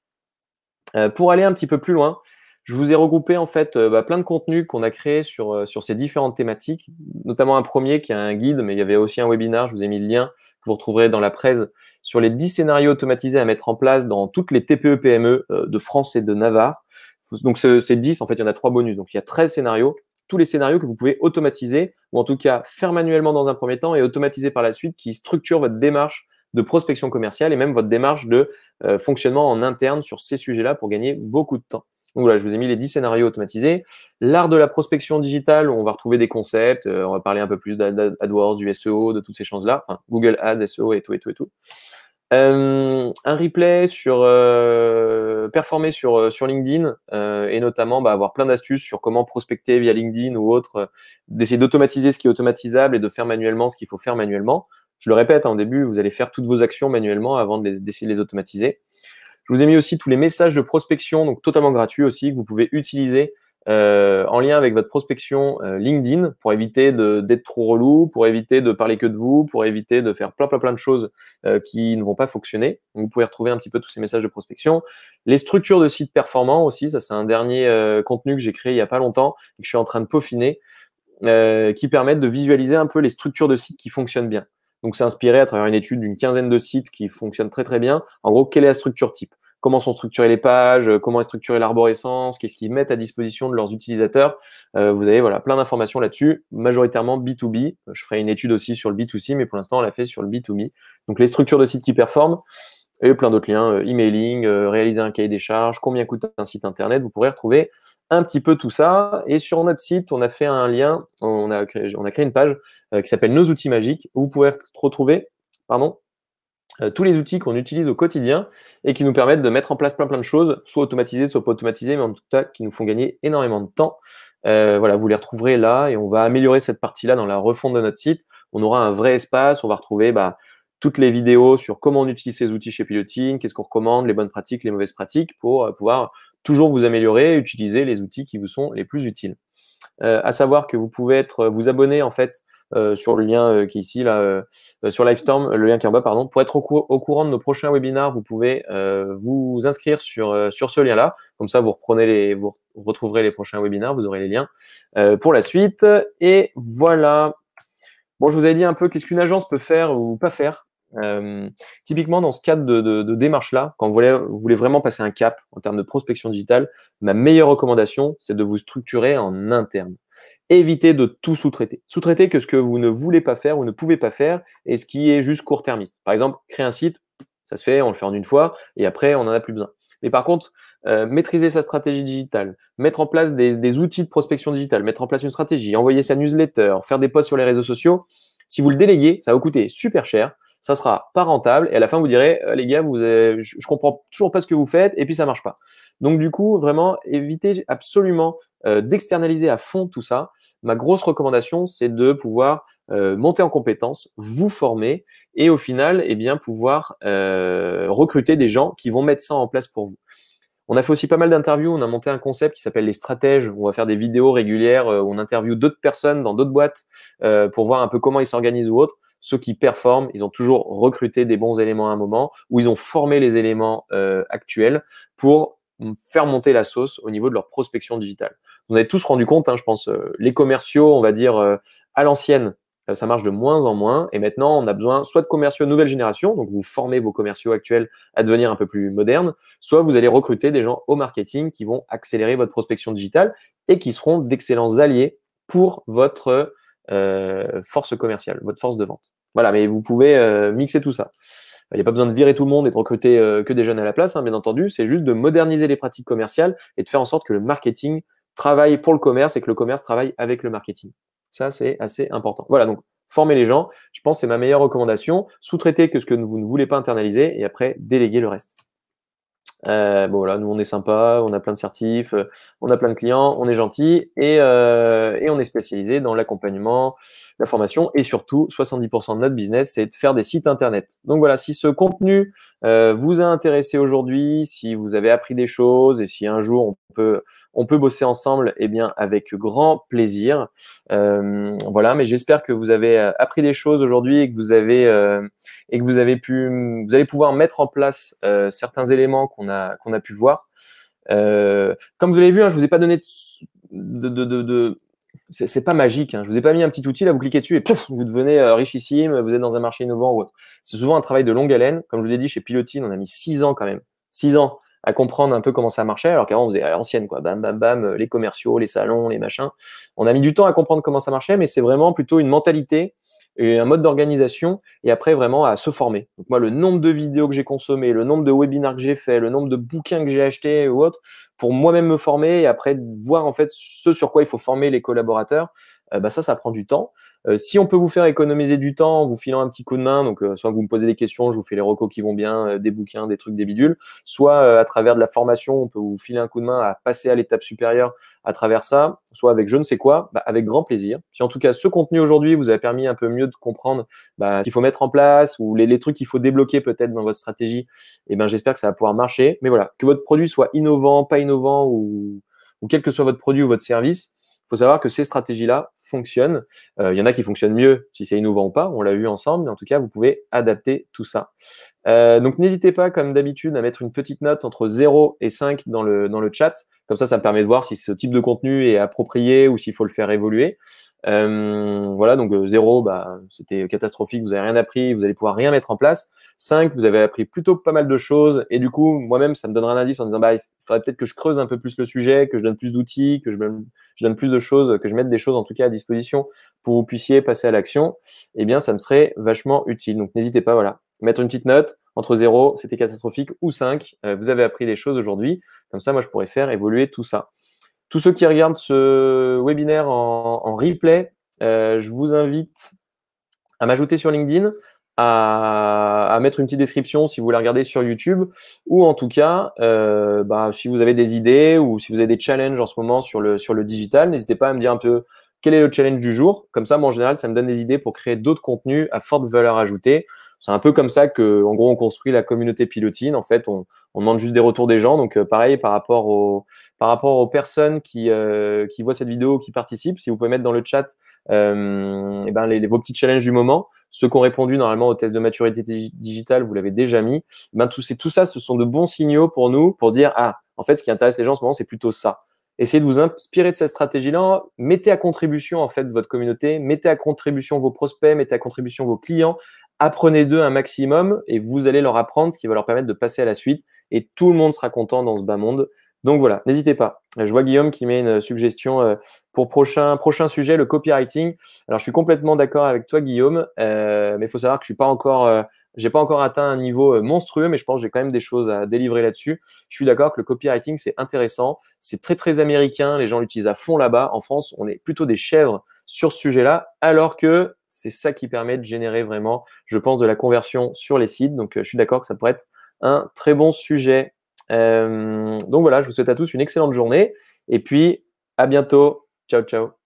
Pour aller un petit peu plus loin, je vous ai regroupé en fait plein de contenus qu'on a créés sur ces différentes thématiques, notamment un premier qui est un guide, mais il y avait aussi un webinaire, je vous ai mis le lien que vous retrouverez dans la presse sur les 10 scénarios automatisés à mettre en place dans toutes les TPE-PME de France et de Navarre. Donc ces 10, en fait, il y en a 3 bonus, donc il y a 13 scénarios, tous les scénarios que vous pouvez automatiser, ou en tout cas faire manuellement dans un premier temps et automatiser par la suite, qui structurent votre démarche de prospection commerciale et même votre démarche de fonctionnement en interne sur ces sujets-là pour gagner beaucoup de temps. Donc voilà, je vous ai mis les 10 scénarios automatisés. L'art de la prospection digitale, où on va retrouver des concepts, on va parler un peu plus d'AdWords, du SEO, de toutes ces choses-là, enfin, Google Ads, SEO et tout et tout et tout. Un replay sur performer sur LinkedIn et notamment avoir plein d'astuces sur comment prospecter via LinkedIn ou autre, d'essayer d'automatiser ce qui est automatisable et de faire manuellement ce qu'il faut faire manuellement. Je le répète, au début, vous allez faire toutes vos actions manuellement avant d'essayer de les automatiser. Je vous ai mis aussi tous les messages de prospection, donc totalement gratuits aussi, que vous pouvez utiliser en lien avec votre prospection LinkedIn pour éviter d'être trop relou, pour éviter de parler que de vous, pour éviter de faire plein de choses qui ne vont pas fonctionner. Donc, vous pouvez retrouver un petit peu tous ces messages de prospection. Les structures de sites performants aussi, ça c'est un dernier contenu que j'ai créé il n'y a pas longtemps et que je suis en train de peaufiner, qui permettent de visualiser un peu les structures de sites qui fonctionnent bien. Donc, c'est inspiré à travers une étude d'une quinzaine de sites qui fonctionnent très bien. En gros, quelle est la structure type? Comment sont structurées les pages? Comment est structurée l'arborescence? Qu'est-ce qu'ils mettent à disposition de leurs utilisateurs? Vous avez plein d'informations là-dessus, majoritairement B2B. Je ferai une étude aussi sur le B2C, mais pour l'instant, on l'a fait sur le B2B. Donc, les structures de sites qui performent et plein d'autres liens, emailing, réaliser un cahier des charges, combien coûte un site internet. Vous pourrez retrouver un petit peu tout ça. Et sur notre site, on a fait un lien, on a créé une page qui s'appelle Nos outils magiques, où vous pourrez retrouver tous les outils qu'on utilise au quotidien et qui nous permettent de mettre en place plein de choses, soit automatisées, soit pas automatisées, mais en tout cas qui nous font gagner énormément de temps. Voilà, vous les retrouverez là et on va améliorer cette partie-là dans la refonte de notre site. On aura un vrai espace, on va retrouver toutes les vidéos sur comment on utilise ces outils chez Piloting, qu'est-ce qu'on recommande, les bonnes pratiques, les mauvaises pratiques, pour pouvoir toujours vous améliorer et utiliser les outils qui vous sont les plus utiles. À savoir que vous pouvez vous abonner en fait sur le lien qui est ici là, sur Livestorm, le lien qui est en bas, pardon, pour être au courant de nos prochains webinars. Vous pouvez vous inscrire sur ce lien-là. Comme ça, vous retrouverez les prochains webinars, vous aurez les liens pour la suite. Et voilà. Bon, je vous avais dit un peu qu'est-ce qu'une agence peut faire ou pas faire. Typiquement, dans ce cadre de démarche-là, quand vous voulez vraiment passer un cap en termes de prospection digitale, ma meilleure recommandation, c'est de vous structurer en interne. Évitez de tout sous-traiter. Sous-traiter que ce que vous ne voulez pas faire ou ne pouvez pas faire et ce qui est juste court-termiste. Par exemple, créer un site, ça se fait, on le fait en une fois et après, on n'en a plus besoin. Mais par contre, maîtriser sa stratégie digitale, mettre en place des outils de prospection digitale, mettre en place une stratégie, envoyer sa newsletter, faire des posts sur les réseaux sociaux, si vous le déléguez, ça va vous coûter super cher, ça sera pas rentable et à la fin, vous direz, les gars, je comprends toujours pas ce que vous faites et puis ça marche pas. Donc du coup, vraiment, évitez absolument d'externaliser à fond tout ça. Ma grosse recommandation, c'est de pouvoir monter en compétences, vous former et au final, eh bien, pouvoir recruter des gens qui vont mettre ça en place pour vous. On a fait aussi pas mal d'interviews, on a monté un concept qui s'appelle les stratèges, où on va faire des vidéos régulières, où on interviewe d'autres personnes dans d'autres boîtes pour voir un peu comment ils s'organisent ou autres. Ceux qui performent, ils ont toujours recruté des bons éléments à un moment, où ils ont formé les éléments actuels pour faire monter la sauce au niveau de leur prospection digitale. Vous en avez tous rendu compte, hein, je pense, les commerciaux, on va dire, à l'ancienne, ça marche de moins en moins. Et maintenant, on a besoin soit de commerciaux nouvelle génération, donc vous formez vos commerciaux actuels à devenir un peu plus modernes, soit vous allez recruter des gens au marketing qui vont accélérer votre prospection digitale et qui seront d'excellents alliés pour votre force commerciale, votre force de vente. Voilà, mais vous pouvez mixer tout ça. Il n'y a pas besoin de virer tout le monde et de recruter que des jeunes à la place, hein, bien entendu. C'est juste de moderniser les pratiques commerciales et de faire en sorte que le marketing travaille pour le commerce et que le commerce travaille avec le marketing. Ça, c'est assez important. Voilà, donc former les gens, je pense que c'est ma meilleure recommandation. Sous-traiter que ce que vous ne voulez pas internaliser et après déléguer le reste. Bon voilà, nous on est sympa, on a plein de certifs, on a plein de clients, on est gentil et on est spécialisé dans l'accompagnement, la formation et surtout 70% de notre business, c'est de faire des sites internet. Donc voilà, si ce contenu vous a intéressé aujourd'hui, si vous avez appris des choses et si un jour on peut bosser ensemble, eh bien avec grand plaisir. Voilà, mais j'espère que vous avez appris des choses aujourd'hui et que vous avez vous allez pouvoir mettre en place certains éléments qu'on a pu voir. Comme vous l'avez vu, hein, je vous ai pas donné c'est pas magique. Hein. Je vous ai pas mis un petit outil là, vous cliquez dessus et pouf, vous devenez richissime, vous êtes dans un marché innovant ou autre. C'est souvent un travail de longue haleine. Comme je vous ai dit, chez Piloting, on a mis 6 ans quand même. 6 ans à comprendre un peu comment ça marchait, alors qu'avant on faisait à l'ancienne, quoi. Bam, bam, bam, les commerciaux, les salons, les machins. On a mis du temps à comprendre comment ça marchait, mais c'est vraiment plutôt une mentalité et un mode d'organisation et après vraiment à se former. Donc moi, le nombre de vidéos que j'ai consommées, le nombre de webinars que j'ai fait, le nombre de bouquins que j'ai achetés ou autre, pour moi-même me former et après voir en fait ce sur quoi il faut former les collaborateurs, ça prend du temps. Si on peut vous faire économiser du temps en vous filant un petit coup de main, donc soit vous me posez des questions, je vous fais les recos qui vont bien, des bouquins, des trucs, des bidules, soit à travers de la formation, on peut vous filer un coup de main à passer à l'étape supérieure à travers ça, soit avec je ne sais quoi, avec grand plaisir. Si en tout cas ce contenu aujourd'hui vous a permis un peu mieux de comprendre ce qu'il faut mettre en place ou les trucs qu'il faut débloquer peut-être dans votre stratégie, j'espère que ça va pouvoir marcher. Mais voilà, que votre produit soit innovant, pas innovant ou quel que soit votre produit ou votre service, il faut savoir que ces stratégies-là fonctionnent. Il y en a qui fonctionnent mieux si c'est innovant ou pas, on l'a vu ensemble, mais en tout cas, vous pouvez adapter tout ça. Donc, n'hésitez pas, comme d'habitude, à mettre une petite note entre 0 et 5 dans le chat. Comme ça me permet de voir si ce type de contenu est approprié ou s'il faut le faire évoluer. Voilà, donc 0, c'était catastrophique, vous n'avez rien appris, vous allez pouvoir rien mettre en place. 5, vous avez appris plutôt pas mal de choses et du coup, moi-même, ça me donnera un indice en disant il faudrait peut-être que je creuse un peu plus le sujet, que je donne plus d'outils, que je donne plus de choses, que je mette des choses en tout cas à disposition pour que vous puissiez passer à l'action. Eh bien, ça me serait vachement utile. Donc, n'hésitez pas, voilà, mettre une petite note entre 0, c'était catastrophique, ou 5, vous avez appris des choses aujourd'hui. Comme ça, moi, je pourrais faire évoluer tout ça. Tous ceux qui regardent ce webinaire en replay, je vous invite à m'ajouter sur LinkedIn, à mettre une petite description si vous voulez regarder sur YouTube, ou en tout cas, si vous avez des idées ou si vous avez des challenges en ce moment sur le digital, n'hésitez pas à me dire un peu quel est le challenge du jour. Comme ça, moi, en général, ça me donne des idées pour créer d'autres contenus à forte valeur ajoutée, C'est un peu comme ça que, en gros, on construit la communauté Pilotine. En fait, on demande juste des retours des gens. Donc, pareil, par rapport aux personnes qui voient cette vidéo, qui participent, si vous pouvez mettre dans le chat eh ben, vos petits challenges du moment. Ceux qui ont répondu normalement au test de maturité digitale, vous l'avez déjà mis. Ben, tout ça, ce sont de bons signaux pour nous, pour dire, ah, en fait, ce qui intéresse les gens en ce moment, c'est plutôt ça. Essayez de vous inspirer de cette stratégie-là. Mettez à contribution, en fait, votre communauté. Mettez à contribution vos prospects. Mettez à contribution vos clients. Apprenez d'eux un maximum et vous allez leur apprendre ce qui va leur permettre de passer à la suite. Et tout le monde sera content dans ce bas monde. Donc voilà, n'hésitez pas. Je vois Guillaume qui met une suggestion pour prochain sujet, le copywriting. Alors, je suis complètement d'accord avec toi, Guillaume, mais il faut savoir que je suis pas encore, j'ai pas encore atteint un niveau monstrueux, mais je pense que j'ai quand même des choses à délivrer là-dessus. Je suis d'accord que le copywriting, c'est intéressant. C'est très, très américain. Les gens l'utilisent à fond là-bas. En France, on est plutôt des chèvres sur ce sujet-là, alors que c'est ça qui permet de générer vraiment, je pense, de la conversion sur les sites. Donc, je suis d'accord que ça pourrait être un très bon sujet. Donc voilà, je vous souhaite à tous une excellente journée et puis à bientôt. Ciao, ciao.